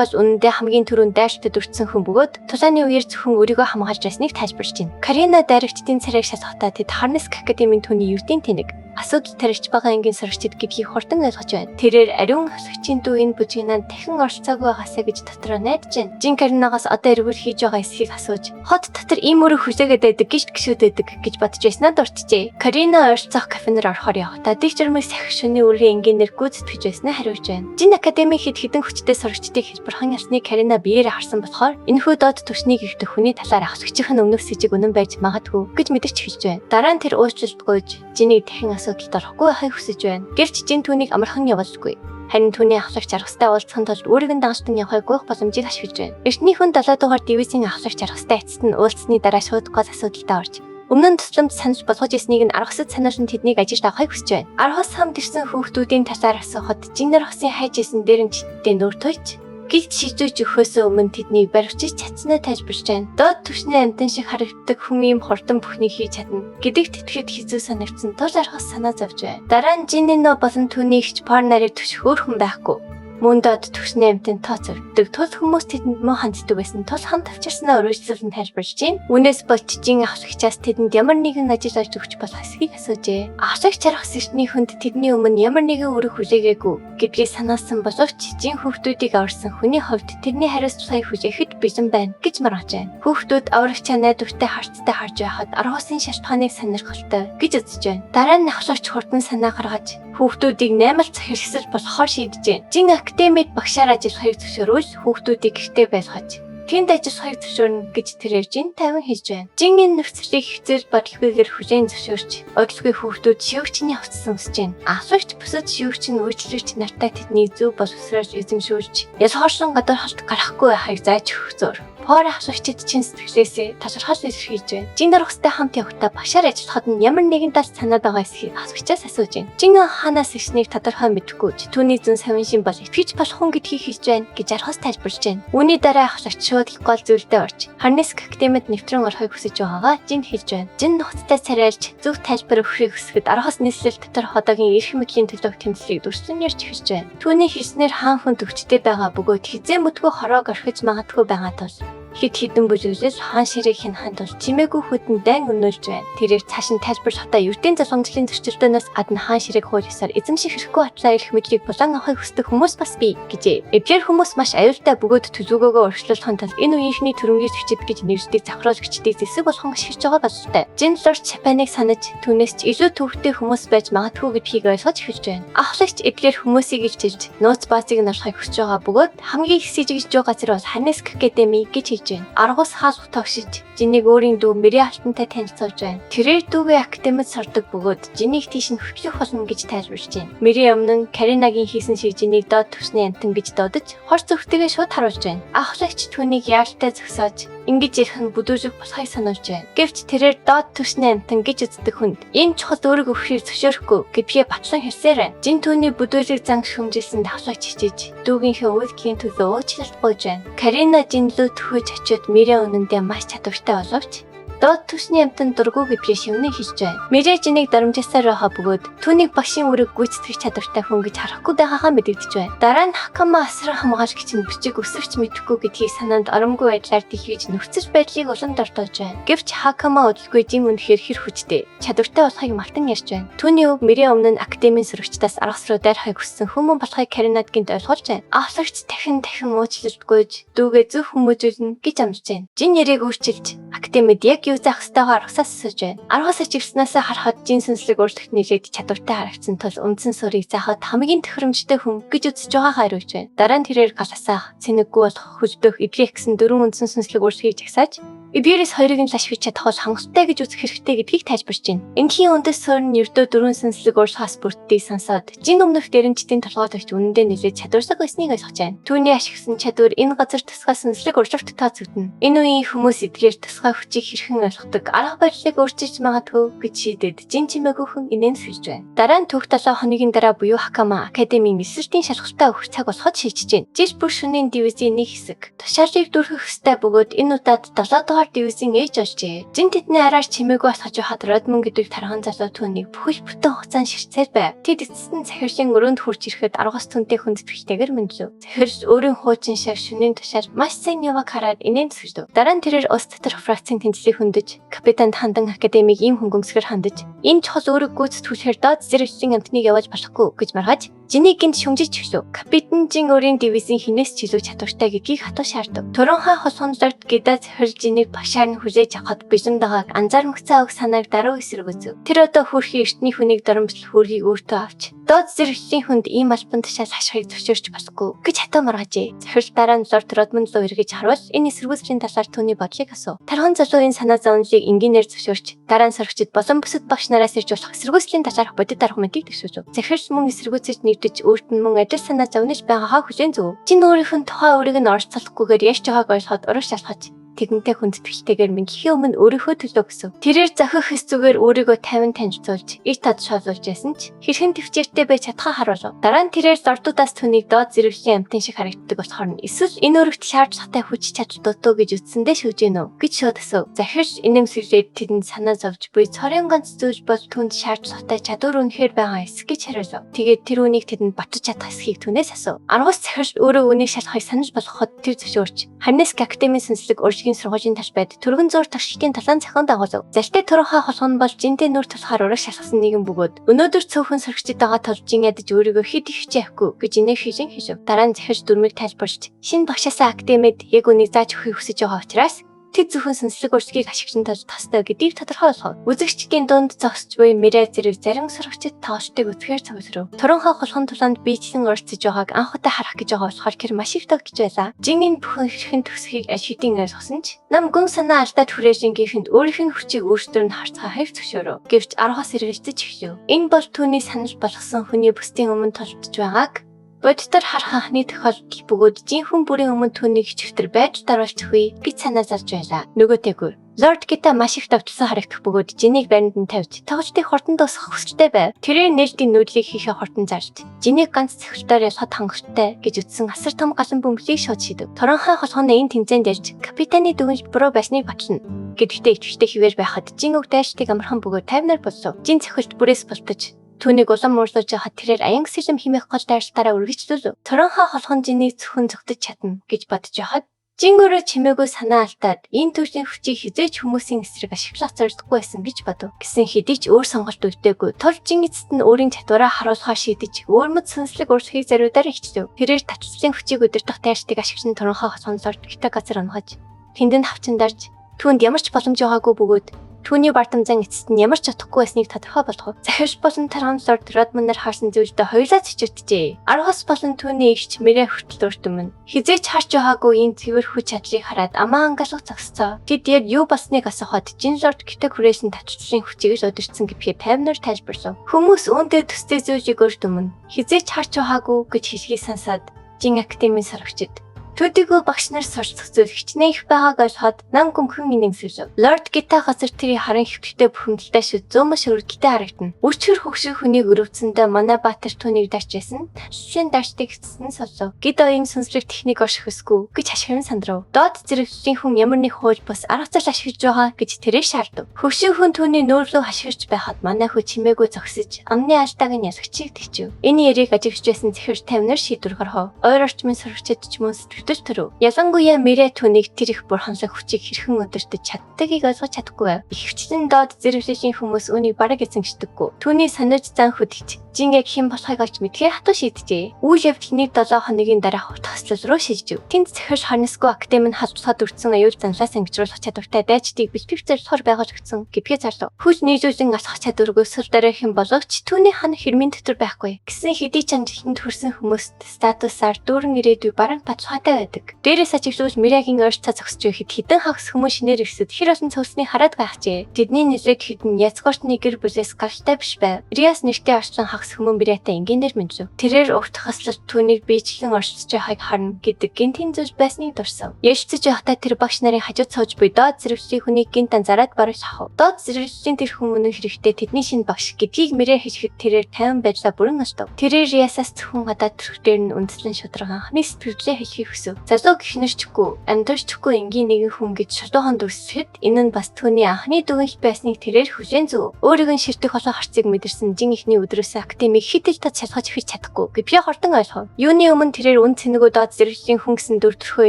бол үнэндээ хамгийн түрүүнд дайралтад өртсөн хүн бөгөөд тулааны үеэр зөвхөн өөрийгөө хамгаалж байсныг тайлбарлаж байна. Карина дайрагчдын царайг шалгахдаа тэд Харнеск академийн түүний юудын тэнэг асуудал таригч байгаа ангийн сурагчид гэдгийг хурдан ойлгож байна. Тэрээр ариун хасагчийн дүү энэ бүжигнанд дахин оролцоогүй байгаасаа гэж дотроо найдаж байна. Жин Каринагаас одоо эргүүл хийж байгаа эсхийг асууж хот дотор ийм өрөө хүлээгээд байдаг гэж гişүдэдэг гэж бодож байснаа дуртжээ. Карина ойролцоох кафенаар орохоор явахдаа дэг жирмэг сахих шөнийн үрийн энгийнээр гүйцэтгэж байснаа хариулж байна. Жин академи хэд хэдэн хүчтэй сурагчдыг хэлбэрхэн ясныг Карина биеэр харсан болохоор энэхүү доод түвшнийг ихтэй хүний талаар ахсагчийн өмнөх сэжиг үнэн байж магадгүй гэж мэдэрч хэлж байна. Дараа нь тэр уучлалт гуйж жинийг дахин асуудалд орохгүй байхыг хүсэж байна. Гэвч жин түүнийг амархан явуулжгүй. Харин түүний ахлагч аргастай уулзахын тулд өөрийг нь дагштан явахыг гуйх боломжийг ашиглаж байна. Эртний хүн 70 дугаар дивизийн ахлагч аргастай эцэст нь уулзсны дараа шууд гол асуудалтай орж өмнө нь тусламж санаж болгож ирснийг нь аргасад санаалсан тэднийг ажиж авахыг хүсэж байна. Аргас хамт ирсэн хүүхдүүдийн талаар асуухад жиннэр хосын хайж исэн дээрэмчтэй нүүр тойч гэж шийдвэж өгөхөөс өмнө тэднийг баривчиж чадсанаа тайлбарлаж байна. Доод түвшний амтан шиг харагддаг хүн ийм хурдан бүхнийг хийж чадна гэдэгт итгэхэд хэцүү санагдсан тул аргас санаа зовж байна. Дараа нь Жиннино болон түүний ихч пар нарыг түших өөр хүн байхгүй. Мөн доод түвшний амтан тооцогддог тул хүмүүс тэдэнд муу ханддаг байсан тул хамт авчирснаа өрөөжлөн тайлбарлаж байна. Үнээс болж жин ахлагчаас тэдэнд ямар нэгэн ажил олж өгч болох эсхийг асуужээ. Ахлагч аргас эртний хүнд тэдний өмнө ямар нэгэн өрөө хүлээгээгүй гэдгийг санаасан боловч жин хүүхдүүдийг аварсан хүний хувьд тэрний хариуцлагыг хүлээхэд бэлэн байна гэж маргаж байна. Хүүхдүүд аврагчаа найдвартай харцтай харж байхад аргуусын шалтгааныг сонирхолтой гэж үзэж байна. Дараа нь ахлагч хурдан санаа гаргаж хүүхдүүдийг наймалт захирагсал болохоор шийдэж байна. Жин академид багшаар ажиллахыг зөвшөөрвөл хүүхдүүдийг гэртээ байлгаж тэнд ажиллахыг зөвшөөрнө гэж тэрээр Жин 50 хийж байна. Жин энэ нөхцөлийг хэзээ бодолгүйгээр хүлээн зөвшөөрч одлогын хүүхдүүд шивгчний хувцсан өсөж байна. Асуугч бусад шивгч нь үйлчлэгч нартай тэднийг зөв боловсруулж эзэмшүүлж ялхаарсан гадар холт гарахгүй байхыг зааж өгөх зөөр. Пор ахлагчид чин сэтгэлээсээ талархал илэрхийлж байна. Жин дарахстай хамт явахдаа багшаар ажиллахад нь ямар нэгэн тал санаад байгаа эсхийг асуугчаас асууж байна. Жин хаанаас ирснийг тодорхой мэдэхгүй ч түүний зүүн савин шин бол итгэж болох хүн гэдгийг хэлж байна гэж аргас тайлбарлаж байна. Үүний дараа ахлагч шууд гол зүйлдээ орж Харнеск академид нэвтрэн орохыг хүсэж байгаагаа Жин хэлж байна. Жин нухацтай царайлж зөв тайлбар өгөхийг хүсгэд аргас нийслэл дотор одоогийн эрх мэдлийн төлөв тэмцлийг дүрслэн ярьж эхэлж байна. Түүний хэлснээр хаан хүн төвчтэй байгаа бөгөөд хизээ мөтгөө хороог орхиж магадгүй байгаа тул Хэд хэдэн бүлэглэл хаан ширээ хянахын тулд чимээгүй хүдэн дайн өнөөлж байна. Тэрээр цааш нь тайлбар шатаа ертөнц засамжлалын зөрчилдөөнөөс гадна хаан ширээг хуулиасаар эзэмших хэрэггүй атлаа ирэх мэдлийг булан авахыг хүсдэг хүмүүс бас бий гэжээ. Эвлэр хүмүүс маш аюултай бөгөөд төлөвлөгөөгөө орчлуулахын тулд энэ үеийнхний төрөнгийн зөрчид гэж нэрсдэг завхруулагчдыг зэсэг болгон ашиглаж байгаа бололтой. Жин Лорд Чапаныг санаж түүнээс ч илүү төвхтэй хүмүүс байж магадгүй гэдгийг ойлгож эхэлж байна. Ахлагч эвлэр хүмүүсийг илчилж нууц баазыг нарахыг хүсэж байгаа бөгөөд хамгийн их сэжигж байгаа газар бол Харнеск Академи гэж хэлж байна. Аргус хаалт тогшиж Жинийг өөрийн дүү Мэри алтантай танилцуулж байна. Тэрээр дүүгээ академид сордог бөгөөд Жинийг тийш нь хөтлөх болно гэж тайлбарлаж байна. Мэри өмнө Каринагийн хийсэн шиг Жинийг доод төвсний амтан гэж дуудаж хор зүгтгээ шууд харуулж байна. Ахлагч түүнийг яаралтай зөксөж ингэж ярих нь бүдүүжиг болохыг сануулж байна. Гэвч тэрээр доод төвсний амтан гэж үздэг хүнд энэ чухал өөрийгөө өхрийг зөвшөөрөхгүй гэдгээ батлан хэлсээр байна. Жин түүний бүдүүжиг занг шүмжилсэн давхлагч хичээж дүүгийнхээ үйлдэлийн төлөө уучлалт гуйж байна. Карина Жин лөө төхөж очиод Мэри үнэндээ маш чадвартай боловч доод төвсний амтан дургу гэдгээ шивнэ хийж байна. Мэри Жинийг дарамжаасаар байхаа бөгөөд түүнийг багшийн үрэг гүйцэтгэх чадвартай хүн гэж харахгүй байгаахаа мэдэгдэж байна. Дараа нь Хакама асран хамгаалагч нь бичиг өсвч мэдэхгүй гэдгийг санаанд оромгүй байдлаар дэлхийж нөхцөж байдлыг улам дортоож байна. Гэвч Хакама удалгүй Жин үнэхээр хэр хүчтэй чадвартай болохыг мартан ярьж байна. Түүний өв Мэри өмнө нь академийн сурагчдаас аргас руу дайрахыг хүссэн хүмүүс болохыг Каринад гинт ойлгуулж байна. Ахлагч дахин уучлалт гуйж дүүгээ зөв хүмүүжүүлнэ гэж амлаж байна. Жин яриг өөрчилж академид яг юу заах ёстойгоо аргасаас асууж байна. Аргасаа чивснээс харахад Жин сүнслэг өөрчлөлт нийлээд чадвартай харагдсан тул үндсэн сурыг заахад хамгийн төхөөрөмжтэй хүн гэж үзэж байгаагаа хариулж байна. Дараа нь тэрээр галасаах, цэнэггүй болох, хөждөх, эвлэх гэсэн дөрвөн үндсэн сүнслэг өөрчлөлийг жагсааж Эбирээс хоёрыг нь лашвич чадхаас хангалттай гэж үзэх хэрэгтэй гэдгийг тайлбарч байна. Энэхийн үндэс суурь нь ердөө дөрвөн сүнслэг ууршаас бүрддэг сонсоод Жин өмнөх дэрэнчдийн толгойлогч үнэндээ нэлээд чадварсаг байсныг ойлгож байна. Түүний ашигласан чадвар энэ газар тусгай сүнслэг уршигт тооцогдно. Энэ үеийн хүмүүс эдгээр тусгай хүчийг хэрхэн ойлгодог, арга барилыг өөрчилж магадгүй гэж шийдэд Жин чимээгүйхэн инээн сэлж байна. Дараа нь түүх 7 хоногийн дараа буюу Хакама Академийн эсвэртийн шалгалтаа өгөх цаг болоход шийдэж байна. Жил бүр шөнийн дивизийн нэг хэсэг тушаалыг дүрхэх ёстой бөгөөд энэ удаад 7 дивизийн ээж олжээ. Жин тэдний араар чимээгүй асгаж байхад Родмон гэдэг тархан залуу түүнийг бүхэл бүтэн хугацаанд ширцээр байв. Тэд эцэст нь захирлын өрөөнд хурж ирэхэд аргас түнтэй хүндэтгэлтэйгээр мэнжв. Захирл өөрийн хуучин шиг шөнийн тушаал маш сайн яваг хараад инээн төсөлдөв. Дараа нь тэрээр ус дотор фракцийн тэмцлийг хөндөж капитанд хандан академиг ийм хөнгөмсгөр хандаж энэ чухал өөрөг гүйцэтгүүлэхээр доод зэрэглэлийн амтныг явуулж болохгүй гэж маргааж Жинийг гинт шүмжиж өгсөв. Капитан Жин өөрийн дивизийн хинээс ч илүү чадвартай гэдгийг хатуу шаардав. Торонхаа хосгонлорд гэдээ захирал Жинийг багшаар нь хүлээж авахд бэлэн байгааг анзаармагцаа өг санааг даруй эсэргүүцэв. Тэр одоо хөрхийн эртний хүнийг дарамтлах хөргийг өөртөө авч доод зэрэглэлийн хүнд ийм албан тушаал хашхыг зөвшөөрч болохгүй гэж хатуу маргаажээ. Захирал дараа нь Лорд Родмонд руу эргэж харуул энэ эсэргүүцлийн талаар түүний бодлыг асуув. Тархан залуу энэ санаа зовнилыг энгийнээр зөвшөөрч дараа нь сорогчд болон бусад багш нараас ирж болох эсэргүүцлийн талаарх бодит аргументыг төсөөлөв. Захирал мөн эсэргүүцэж нэгдэж өөрт нь мөн адил санаа зовниж байгаагаа хүлээн зөв. Жин өөрийнх нь тухайн өөрийг нь оролцуулахгүйгээр яаж байгааг ойлгоход ураг шалгаж тэгнтэй хүндэтгэлтэйгээр минь гэхийн өмнө өөрийнхөө төлөө гэсв. Тэрээр зохих хэс зүгээр өөрийгөө 50 танилцуулж, ит тод шоолуулж байсан ч хэрхэн төвчээртэй байж чадхаа харуулв. Дараа нь тэрээр лордуудаас түүнийг доод зэрэглэлийн амтын шиг харагддаг болохоор нь эсвэл энэ өргөт шаардлагатай хүч чадвар дутуу гэж үтсэндээ шүүж гэнэ үү гэж шууд асуув. Захирч инэмсэглээд тэдэнд санаа зовж буй цорын ганц зүйл бол түнд шаардлагатай чадвар үнэхээр байгаа эсэх гэж хариулв. Тэгээд тэр үнийг тэдэнд батж чадах эсхийг түүнээс асуув. Аргус захирч өөрөө үнийг шалгахыг санаж болгоход тэр зөвшөөрч Харнеск Академийн сүнслэг сургуулийн таш байд түргэн зур тагшилтын талаан цахан дагуулв. Залтай Торонхаа холгон бол Жинтэй нүр тулахаар ураг шалгасан нэгэн бөгөөд өнөөдөр цөөхөн сорогчд байгаа тул Жин ядаж өөрийгөө хэд их хичээхгүй гэж инээх хийжин хийв. Дараа нь захирч дүрмийг тайлбарч шинэ багшаасаа академид яг үнийг зааж өгөхийг хүсэж байгаа учраас тэд зөвхөн сүнслэг урсгийг ашиглан тулж тастай гэдгийг тодорхой болгов. Үзэгчдийн дунд зогсож буй Мэри зэрэг зарим сурагчид тоошдыг үзэхээр цогцров. Торонхоо холхон тулаанд биечлэн орцож байгааг анх удаа харах гэж байгаа болохоор тэр маш их тогтж байлаа. Жингийн бүхэн хэрхэн төгсөхийг ашигтын ойлгосон ч нам гүн санаа алдаад хүрээжингийнхэнд өөрийнх нь хүчийг өөртөө нь харцгаа хайр зөвшөөрөв. Гэвч аргаас эргэлзэж эхлэв. Энэ бол түүний санал болгосон хүний бүсдийн өмнө толбдож байгааг бодитор харах анхны тохиолдол бөгөөд жинхэнэ бүрийн өмнө түүнийг хичвтер байж даруулчих вэ гэж санаа зовж байлаа. Нөгөөтэйгүр Лорд Гита маш их давтсан харагдах бөгөөд Жинийг баримт нь тавьж тогтолтыг хортон дуусгах хүсэлтэй байв. Тэрээр нээлтийн нүүдлийг хийхээ хортон зарж Жинийг ганц цахилтаар ялахад хангалттай гэж үтсэн асар том галан бөмбөлийг шууд шидэв. Торонхаа холгооны энэ тэмцээнд ярьж капитаны дүгнж буруу байсныг батлна гэдэгтээ итвэжтэй хിവэр байхад Жин өг дайштыг амархан бөгөөд таймнаар болсов. Жин цахилт бүрээс болтож түүнийг улам муурлуулж хахад тэрээр аян сэжим химэх гол дайралтаараа үргэлжлүүлв. Торонхоо холгон Жинийг зөвхөн зөгтөж чадна гэж бодож байхад Жингөрөө чимээгүй санаа алдаад энэ төрлийн хүчийг хизээч хүмүүсийн эсрэг ашиглах зорилгогүй байсан гэж бодов. Гэсэн хэдий ч өөр сонголт үүдээгүй. Тул Жин эцэст нь өөрийн чадвараа харуулахаа шийдэж өөрмөд сүнслэг урсгалыг зориудаар хичээв. Тэрээр татварлын хүчийг өдөртөх тайршдыг ашиглан торонхоо сонсорт хитэ газар онгож тэнд хавчин дарж түүнд ямар ч боломж байгаагүй бөгөөд түүний бардамжан эцэст нь ямар ч чадахгүй байсныг тодорхой болгов. Захирч болон Таранслорд Родманаар харсан зүйлдээ хоёулаа цэцэгджээ. Аргас болон түүний эгч Мэрэ хүртэл өртөмөн хизээч харж байгаагүй энэ цэвэр хүч чадлыг хараад амаа ангалах зогсцоо. Тэд яг юу болсныг асуухад Жинлорд гэтэг хүрээсэн татварлын хүчийг л удирдсан гэхээр таймнаар тайлбарлав. Хүмүүс үүндээ төстэй зүйлийг өртөмөн хизээч харж байгаагүй гэж хэлхийг сонсоод Жин академийн сорогчид төдийгүй багш нар сурцах зүйл хичнээн их байгааг ойлгоход нам гүнхэн инээмсэв. Лорд Гита газар тэрий харан хөвгтөй бухимдалтай шүд зөөмөш өргөлтэй харагдана. Өчгөр хөгшин хүнийг өрөвцөндөө манай баатар түүнийг дарж байсан. Шин дарчдыг эцэсэн сонсов. Гидогийн сүнслэг техник орших өсгүй гэж хашгиран сандрав. Доод зэрэгчлийн хүн ямар нэг хууль бус арга зал ашиглаж байгаа гэж тэрээр шаардав. Хөгшин хүн түүний нүүр рүү хашгирч байхад манай хүү чимээгүй зогсож амны алдааг нь ялгчийг тэгчв. Энэ яриг ажиглаж байсан зэхэр таймнаар шийдвэр гаргав. Ойр орчмын сурагчид ч мөн төрөв. Ялангуяа Мэрэ түүнийг тэр их бурханлаг хүчийг хэрхэн өдөртөж чаддгийг ойлгож чадахгүй байв. Ихэвчлэн доод зэрэглэлийн хүмүүс үүнийг бараг эзэмшдэггүй. Түүний санаж зан хөдөлж Жин яг хэн болохыг олж мэдхээр хатуу шийджээ. Үйл явдлын 7 хоногийн дараах хослол руу шилжив. Тэнд захирч Харнесгүй академи нь хасбсаад өртсөн аюул занлаас ангижруулах чадвартай дайчдыг бэлтгэвчээр сор байгаж өгсөн гэдгээ зарлав. Хүч нийлүүлэн алхах чадваргүй сүр дараахийн боловч түүний хан хэрмийн дотор байхгүй. Гэсэн хэдий ч амжилтанд хүрсэн хүмүүст статусаар дүүрэн ирээдүй бараг бацхаатай байдаг. Дээрээс ажиглуулж Мирагийн ойрцоо зогсож байхад хідэн хагас хүмүүс шинээр ирсэд хэр олон цөвсний хараад байхжээ. Тэдний нэрийг хідэн язгууртны гэр бүлээс гаралтай биш байв. Риас нэртэй орсон хүмүүс Мэрэтэ энгийнээр мэдв. Тэрээр урт хаслалт түүнийг биечлэн оршиж байхыг харна гэдэг гинтийн зүйл байсныг дурсав. Яшцэж байхдаа тэр багш нарын хажууд сууж буй доод зэрэгчлийн хүнийг гинтэн зараад бараг шахав. Доод зэрэгчлийн тэр хүмүүн хэрэгтэй тэдний шинэ багш гэдгийг Мэрэ хэлэхэд тэрээр 50 байжлаа бүрэн остов. Тэрээр Риасаас зөвхөн гадаад төрхтөр нь үндэслэн шударга анхны сэтгэлдээ хэлхийг хүсв. Залуу гихнэрчгүй, амьдарчгүй энгийн нэгэн хүн гэж шодоохон дүрсэхэд энэ нь бас түүний анхны дүгнэлт байсныг тэрээр хүлээн зөв. Өөрийг нь ширтэх олон харцыг мэдэрсэн Жин ихний өдрөөс академиг хитэл тад шалгаж хийж чадахгүй гэж би хортон ойлгов. Юуны өмнө тэрээр үн цэнэгөө доод зэрэгчлийн хүн гэсэн дүр төрхөө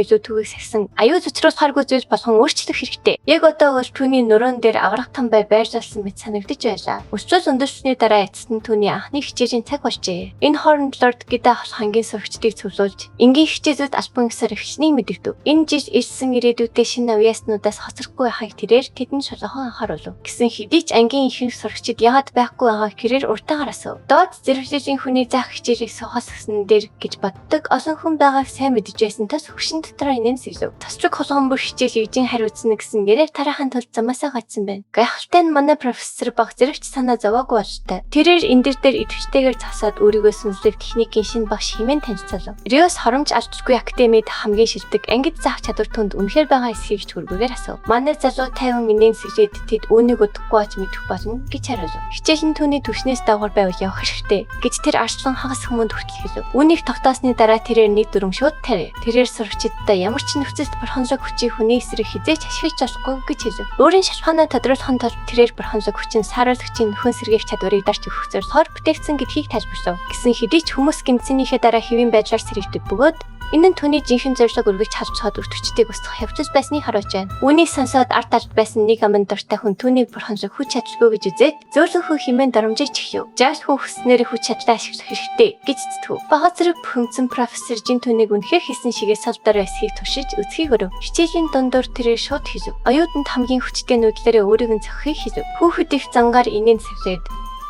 илүү түгээс хэлсэн. Аюул зөчрөөс харгүй зүйл болгон өөрчлөх хэрэгтэй. Яг одоо бол түүний нуруунд дээр аврах том байршуулсан мэт санагдаж байлаа. Өсвөл өндөрсөний дараа эцэст нь түүний анхны хичээлийн цаг болжээ. Энэ хооронд Лорд Гида хамгийн сурагчдыг цуглуулж энгийн хичээлүүд альбан ёсоор эхлэнийг мэдэгдэв. Энэ жил ирсэн ирээдүйдээ шинэ авьяаснуудаас хоцрохгүй байхыг тэрээр тэдэнд шалгахан анхааруулв. Гэсэн хэдий ч ангийн ихэнх сурагчид яагаад байхгүй байгааг тэрээр уртаа гаргасав. Доод зэрэглэлийн хүний заах хичээлийг сухаас өснөн дээр гэж боддог олон хүн байгааг сайн мэдж байсан тас хөвшин дотроо инээмсэглэв. Тасраг холгон бүр хичээл ижин хариуцна гэсэн яриаг тарахын тулд замаасаа гацсан байна. Гайхалтай нь манай профессор баг зэрэгч санаа зовоогүй болтой. Тэрээр энэ дээр идэвхтэйгээр засаад өөрийгөө сүнслэг техникийн шинэ багш хэмээн танилцуулав. Риос хоромж алдчихгүй академид хамгийн шилдэг ангид заах чадвар түнд үнэхээр байгаа эсхийг ч хүргүүгээр асуув. Манай залуу 50 инээмсэглээд тэд үүнийг удахгүй ач мэдэх болно гэж хариулв. Хичээл нь түүний төвшнээс давхар байвал явах хэрэгтэй гэж тэр арчлан хагас хүмүүнд хүртэл хэлв. Үүнийг тогтоосны дараа тэрээр нэг дүрм шууд тарив. Тэрээр сурагчидтай ямар ч нөхцөлд бурханлаг хүчийг хүний эсрэг хизээч ашиглаж болохгүй гэж хэлв. Өөрийн шалхаанаа тодруулахын тулд тэрээр бурханлаг хүчин сааруулагчийн нөхөн сэргээх чадварыг дарж өгөх зорилгоор бүтээгдсэн гэдгийг тайлбарлав. Гэсэн хэдий ч хүмүүс гэмцэнийхээ дараа хэвийн байдлаар сэргийдэг бөгөөд энэ нь түүний жинхэнэ зорилгыг өргөж халбцаад өртөгчдийг устгах явцад байсныг харуулж байна. Үүнийг сонсоод арт талд байсан нэг аман дуртай хүн түүнийг бурханлаг хүч чадалгүй гэж үзээд зөөлөнхөө хэмээн дарамжиж чихв. Жаал хүн хүснээр хүч чадлаа ашиглах хэрэгтэй гэж зүтгв. Бага зэрэг бухимдсан профессор Жин түүнийг үнэхээр хийсэн шигээ салбараа эсхийг туршиж үзхийг өрөв. Хичээлийн дундуур тэрээр шууд хэлв. Оюутанд хамгийн хүчтэй нүүдлээрээ өөрийг нь зохихыг хэлв. Хүүхэд их зангаар инээн сэвлээд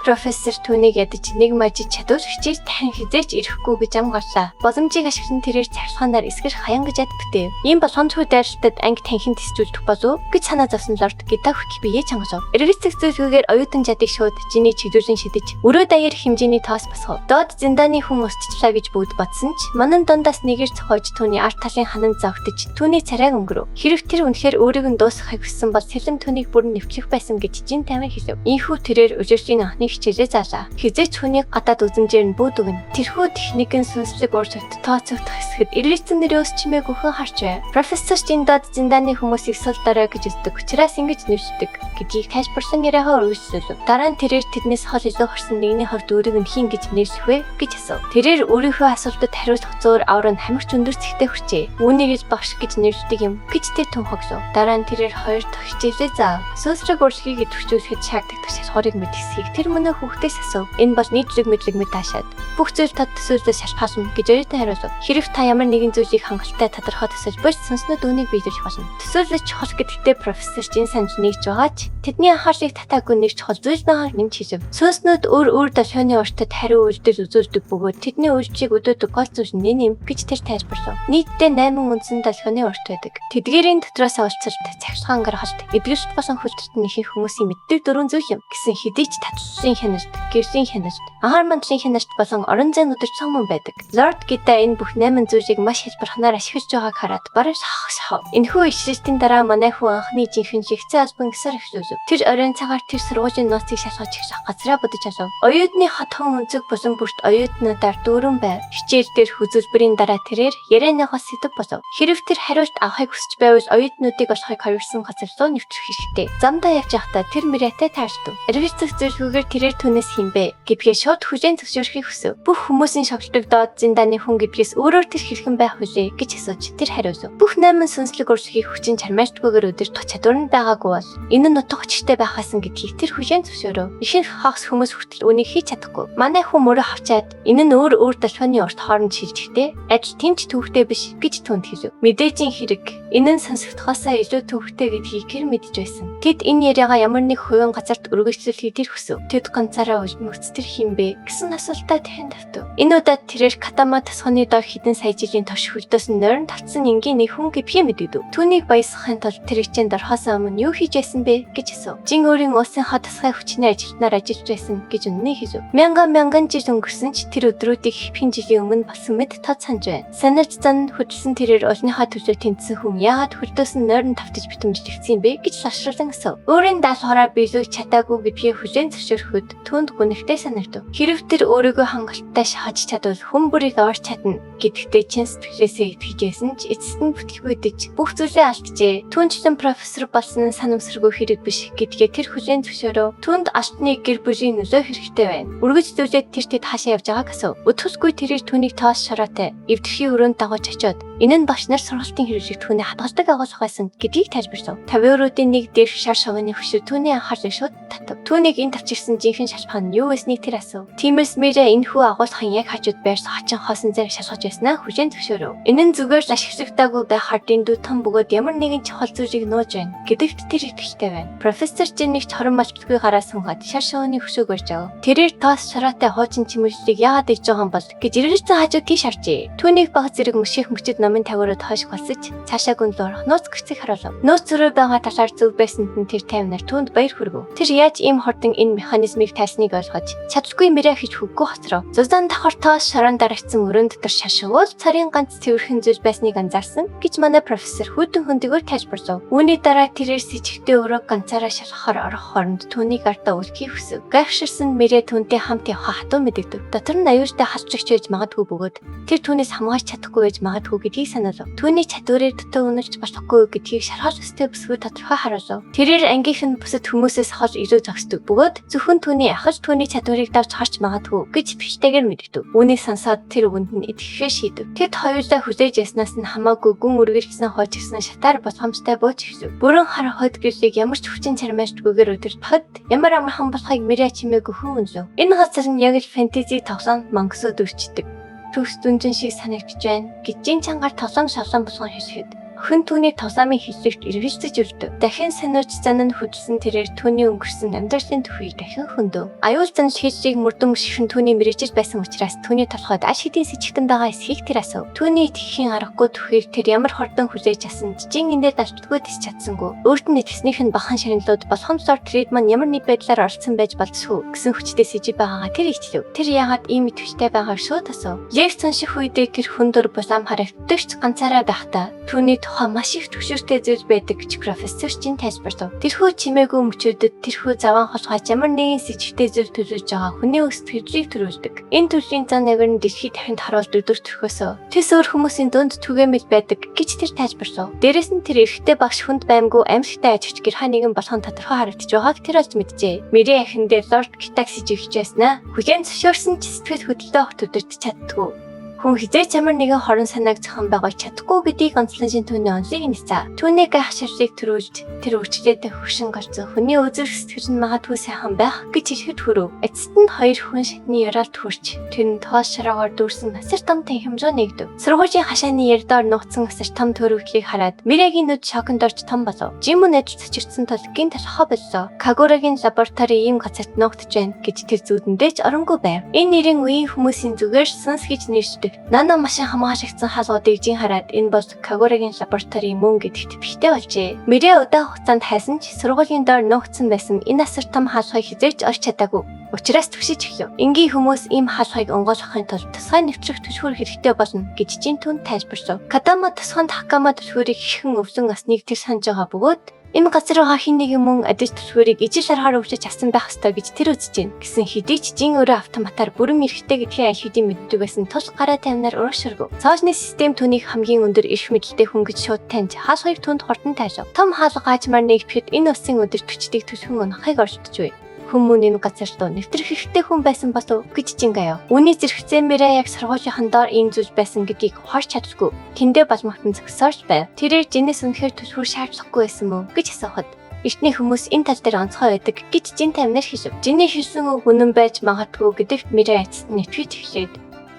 профессор түүнийг ядаж нэг мажид чадвар хичээл тань хизээч ирэхгүй гэж ам гарлаа. Боломжийг ашиглан тэрээр царилгаанаар эсгэр хаян гэж ядбэв. Ийм болгоомжгүй дайралтад анги танхин тисжүүлдэх болов гэж санаа зовсон Лорд Гита хүртэл бие чангасав. Эргэцэг зүйлгүйгээр оюутан жадыг шууд Жиний чиглүүлэн шидэж өрөө даяар хэмжээний тоос босгов. Доод зиндааны хүн устчлаа гэж бүгд бодсон ч манан дундаас нэгээр цохойж түүний арт талын ханан завтаж түүний царайг өнгөрөв. Хэрэг тэр үнэхээр өөрийг нь дуусгахыг хүссэн бол сэлэм түүнийг бүрэн нэвтлэх байсан гэж Жин таймаар хэлв. Ийхүү тэрээр өжирлийн анхны хичээлээ заалаа. Хизээч хүний гадаад үзмжээр нь бүүд өгнө. Тэрхүү техникийн сүнслэг уурсагт тооцогдох хэсгэд ирэлцэн нэрөөс чимээг өхөн харж байна. Профессор Жиндод зиндааны хүмүүсийг сул дараа гэж үздэг. Учираас ингэж нэвшдэг гэдгийг тайлбарсан яриагаа үргэлжлүүлв. Дараа нь тэрээр тэднээс хол илүү хорсон нэгний хувьд өөрийг нь хийн гэж нэрлэх вэ гэж асуув. Тэрээр өөрийнхөө асуултад хариулах зөөр аврал нь хамигч өндөр зэгтэй хүрчээ. Үүнийг багш гэж нэрлэдэг юм гэж тэр түн хогсов. Дараа нь тэрээр хоёр дахь хичээлээ заав. Сүнслэг урлагийг идэвхжүүлэхэд шаардлагатай шалгуурыг мэдгэсгийг тэр мөнөө хүүхдээс асуув. Энэ бол нийтлэг мэдлэг мэд таашаад бүх зүйл тод төсөөлөөс шалтгаална гэж оюутан хариулв. Хэрэв та ямар нэгэн зүйлийг хангалттай тодорхой төсөөлж буй сонснууд үүнийг биелүүлж болно. Төсөөлөл чухал гэдэгтээ профессор Жин санаж нэгж байгаа ч тэдний анхаарлыг татаагүй нэг чухал зүйл байгааг нэмж хэлв. Сонснууд өөр долгионы уртад хариу үйлдэл үзүүлдэг бөгөөд тэдний үйлчлийг өдөөдөг гол зүйл нь юм гэж тэр тайлбарлав. Нийтдээ 8 үндсэн долгионы урт байдаг. Тэдгээрийн дотроос олцолт цахилгаан гаргалт эдгэрч басан хөлтөртний ихэнх хүмүүсийн мэддэг дөрвөн зүйл юм гэсэн хэдий ч татварын хяналт, гэрсийн хяналт, анхаар мандлын хяналт болон орон зайн өдөрч цомон байдаг. Лорд Гида энэ бүх 8 зүйлийг маш хэлбэрхнаар ашиглаж байгааг хараад бараг шахав. Энэхүү ишлэлтийн дараа манай хүн анхны жинхэнэ шигцээ албан гисар эхлүүлв. Тэр оройн цагаар тэр сургуулийн нууцыг шалгаж ихсэх газраа бодож алав. Оюутны хотхон өнцөг болон бүрт оюутнуудаар дүүрэн байв. Хичээл дээр хүзүүлбэрийн дараа тэрээр ярианыхаа сэдв болов. Хэрэв тэр хариулт авахыг хүсэж байвал оюутнуудыг олохыг хориглосон газар руу нэвтрэх хэрэгтэй. Замдаа явж байхдаа тэр мөрөөтэй таарчдав. Эргэлзэх зүйлгүйгээр тэрээр түүнээс хинбэ гэдгээ шууд хүлээн зөвшөөрөхийг хүсв. Бүх хүмүүсийн шогтдог доод зиндааны хүн гэдгээс өөрөөр тэр хэрхэн байх вүлээ гэж асууж тэр хариулв. Бүх 8 сүнслэг урсгалыг хүчин чармаажтгүйгээр өдөрт чадвар нь байгаагүй бол энэ нь утга учиртай байхаасан гэдгийг тэр хүлээн зөвшөөрөв. Ихэнх хагас хүмүүс хүртэл үнийг хийж чадахгүй. Манай хүн мөрөө хавчаад энэ нь өөр долгионы урт хооронд шилжихдээ адил тэмч төвхтэй биш гэж түнд хэлв. Мэдээжийн хэрэг энэ нь сонсогдохоосоо илүү төвхтэй гэдгийг тэр мэдж байсан. Тэд энэ яриагаа ямар нэг хувийн газарт үргэлжлүүлэхийг тэр хүсв. Тэд ганцаараа үлмөц тэр хинбэ гэсэн асуултаа тэхэн тавтав. Энэ удаад тэрээр Катама тасганы доор хідэн сая жилийн турш хөлдөөс нь нойрон татсан энгийн нэг хүн гэдгийг мэдэгдэв. Түүнийг баясгахын тулд тэр хичээнд орохоос өмнө юу хийж байсан бэ гэж асуув. Жин өөрийн уусынхаа тасгай хүчний ажилтнаар ажиллаж байсан гэж үннийг хэлв. Мянган жил өнгөрсөн ч тэр өдрүүдийг хэвхэн жилийн өмнө болсон мэт тод санаж байна. Санаж зан хөдөлсөн тэрээр олныхаа төлөө тэнцсэн хүн яагаад хөлдөөс нь нойрон тавтаж битэмжлэгдсэн бэ гэж лашруулан асуув. Өөрийн даалгавраа биелүүлж чадаагүй гэдгийг хүлээн зөвшөөрөхөд түнд гүнхтэй санагдав. Хэрэв тэр өөрийгөө хангалттай шахаж чадвал хүн бүрийг орч чадна гэдэгтээ чин сэтгэлээсээ итгэж байсан ч эцэст нь бүтлгүйдэж бүх зүйлээ алджээ. Түүнчлэн профессор болсон нь санамсаргүй хэрэг биш гэдгээ тэр хүлээн зөвшөөрөв. Түнд алтны гэр бүлийн нөлөө хэрэгтэй байна. Үргэлжлүүлээд тэр тэд хаашаа явж байгааг асуув. Өтгөсгүй тэрээр түүнийг тоос шороотой эвдэрхий өрөөнд дагуулж очиод энэ нь багш нар сургалтын хэрэглэг түүний хадгалдаг агуулга байсан гэдгийг тайлбарлав. 50 еврогийн нэг дээрх шар шогоны хөшөө түүний анхаарлыг шууд татав. Түүнийг энэ тавчирсан жинхэнэ шалбар нь юу байсныг тэр асуув. Тиймээс Мэрэ энэхүү агуулгын яг хажууд байрс хачин хоосон зэрэг шалгаж байснаа хүлээн зөвшөөрөв. Энэ нь зүгээр л ашиглагдаагүй байхаар дэндүү том бөгөөд ямар нэгэн чухал зүйлийг нууж байна гэдэгт тэр итгэлтэй байна. Профессор Жинник чорон малчдаггүй гараа сунгаад шар шогоны хөшөөг барьж авав. Тэрээр тоос шараатай хуучин чимэглэлийг яагаад иж байгаа юм бол гэж ирэлцэн хажууд тийш харжээ. Түүнийг баг зэрэг мөших мөчөд номын тавиураад хойш голсож цаашаа гүнлөөр нууц гэрцэг харуулв. Нууц зөрөө байгаа талаар зөв байсанд нь тэр таймнаар түүнд баяр хүргэв. Тэр яаж ийм хурдан энэ механизмыг тайсныг ойлгож чадалгүй мэрэ хийж хөггөө хоцров. Зузаан давхар тоос шорон дарагдсан өрөөнд дотор шашгуул царийн ганц цэвэрхэн зүйл байсныг анзаарсан гэж манай профессор хүйтэн хөндөгөөр тайлбарлав. Үүний дараа тэрээр сэжигтэй өрөө ганцаараа шалгахаар орох хооронд түүнийг ардаа үлдэхийг хүсв. Гайхширсан мэрэ түүнтэй хамт явах хатуу мэдэгдэв. Дотор нь аюултай хасчигч байж магадгүй бөгөөд тэр түүнээс хамгаалж чадахгүй байж магадгүй гэдгийг санаалав. Түүний чадварыг дотор үнэлж болохгүй гэдгийг шархаж өстэй бүсгүй тодорхой харуулв. Тэрээр ангийнх нь бусад хүмүүсээс хол илүү зогсдог бөгөөд зөвхөн түүний ахаж түүний чадварыг давж харж магадгүй гэж биштэйгээр мэдэгдэв. Үүнийг сонсоод тэр үгэнд нь итгэхээ шийдэв. Тэд хоёулаа хүлээж яснаас нь хамаагүй гүн үргэлжсэн хойч гисэн шатаар боломжтой бууж эхлэв. Бүрэн хар хойд гэрлийг ямар ч хүчин чармаажтгүйгээр өдөрт хад ямар амархан болохыг мэрэ чимээг өхөн үнэлв. Энэ газар нь яг л фэнтези тоглоом мангасууд үрчдэг. Төгс дүнжин шиг санагдж байна. Гижийн чангаар тоглоом шавлан болгон хэлэхэд хүн түүний тоглоомын хэллэгт эргэлзэж өрдөв. Дахин санууч зан нь хөдөлсөн тэрээр түүний өнгөрсөн амьдралын төвийг дахин хөндөв. Аюул занш хийжийг мөрдөн мөшгөн түүний мэрэгжил байсан учраас түүний толгойд аш хэдийн сэжигтэн байгаа эсхийг тэр асуув. Түүний итгэхийн аргагүй төхийг тэр ямар хордон хүлээж асан жижиг эндээ давтдаггүй тис чадсангүй. Өөрт нь итгэснийх нь бахан ширнлүүд болгоомжлоор Тридман ямар нэг байдлаар оролцсон байж болцсгүй гэсэн хүчтэй сэжиг байгаагаа тэр ихтлэв. Тэр яагаад ийм итгэвчтэй байгааг шууд асуув. Яг цанших үедээ тэр хүндөр булаам харагддагч ганцаараа байхдаа түүний тухай маш их төвшөртэй зүйл байдаг гэж профессорчин тайлбарлав. Тэрхүү чимээгүй мөчүүдэд тэрхүү заван хосгооч ямар нэгэн сэжигтэй зүйл төрүүлж байгаа хүний өс төрлийг төрүүлдэг. Энэ төрлийн зан навир нь дэлхийд дахинд харуул дөрөв төрхөөсөө тэс өөр хүмүүсийн дунд түгээмэл байдаг гэж тэр тайлбарлав. Дээрэс нь тэр эрэгтэй багш хүнд баймгүй амьсгалтай ажилч гэр ха нэгэн болгон тодорхой харагдаж байгааг тэр олж мэджээ. Мэри ахин дээр лорд Китакс ижигч байснаа. Хүлээн зөвшөөрсөн ч сэтгэл хөдлөлтөө огт өдөртөж чаддгүй. Хүн хизээч ямар нэгэн хорон санааг зохион байгуулж чадахгүй гэдгийг онцлон шин түүний онцлог нэцээ. Түүний гахширыг төрүүлж тэр өвчлөөтэй хөвшин гарцсан хүний үзэл сэтгэл нь магадгүй сайхан байх гэж ихэд хүрв. Эцэст нь хоёр хүн шатны яралт хүрч тэр нь тоос шараагаар дүүрсэн асар том танхимжуу нэгдэв. Сургуулийн хашааны ярдаар нуугдсан асар том төрөвлийг хараад Мирэгийн нүд шоконд орж том болов. Жимү нэж цочирсан тул гинт толхоо боллоо. Кагурагийн лаборатори ийм газарт нуугдж байна гэж тэр зүудэндээ ч оронгүй байв. Энэ нэрийн үеийн хүмүүсийн зүгээр Санс гэж нэршдэг. Нано машин хамгаалагдсан хаалгуудыг жин хараад энэ бол Кагурагийн лаборатори мөн гэдэгт бихтэй болжээ. Мэрэ удаан хугацаанд хайсан ч сургуулийн доор нуугдсан байсан энэ асар том хаалгыг хизээч олж чадаагүй. Учираас түгшиж эхлэв. Энгийн хүмүүс ийм хаалгыг онгойлгохын тулд тусгай нэвтрэх түлхүүр хэрэгтэй болно гэж жин түн тайлбарлав. Кадама тусганд Хакама түлхүүрийг хэрхэн өвсөн асныг тэр санаж байгаа бөгөөд энэ газар байгаа хин нэгэн мөн адил түлхүүрийг ижил аргаар өвчөж авсан байх ёстой гэж тэр үзэж байна. Гэсэн хэдий ч жин өөрөө автоматар бүрэн эрэхтэй гэдгийг аль хэдийн мэддэг байсан тул гараа таминаар урагширгав. Цаашны систем түүнийг хамгийн өндөр эрх мэдэлтэй хүн гэж шууд таньж хаалгыг түнд хурдан тайлав. Том хаалга гаажмаар нэгдэхэд энэ усын өдөр төчдийг түлхэн унахыг оршдож байв. Хүмүүн энэ газар руу нэвтрэх хэрэгтэй хүн байсан болов гэж жингаяв. Үүний зэрэгцээ Мэрэ яг сургуулийн доор ийм зүйл байсан гэдгийг харж чаддаггүй. Тэндээ балмагтан зогсоож байв. Тэрээр жинээс үнэхээр түлхүүр шаардлагагүй байсан мөн гэж асуухад эртний хүмүүс энэ тал дээр онцгой байдаг гэж жин таминаар хэлв. Жиний хэлсэн үг үнэн байж магадгүй гэдэгт Мэрэ эцэст нь итгэж эхлээд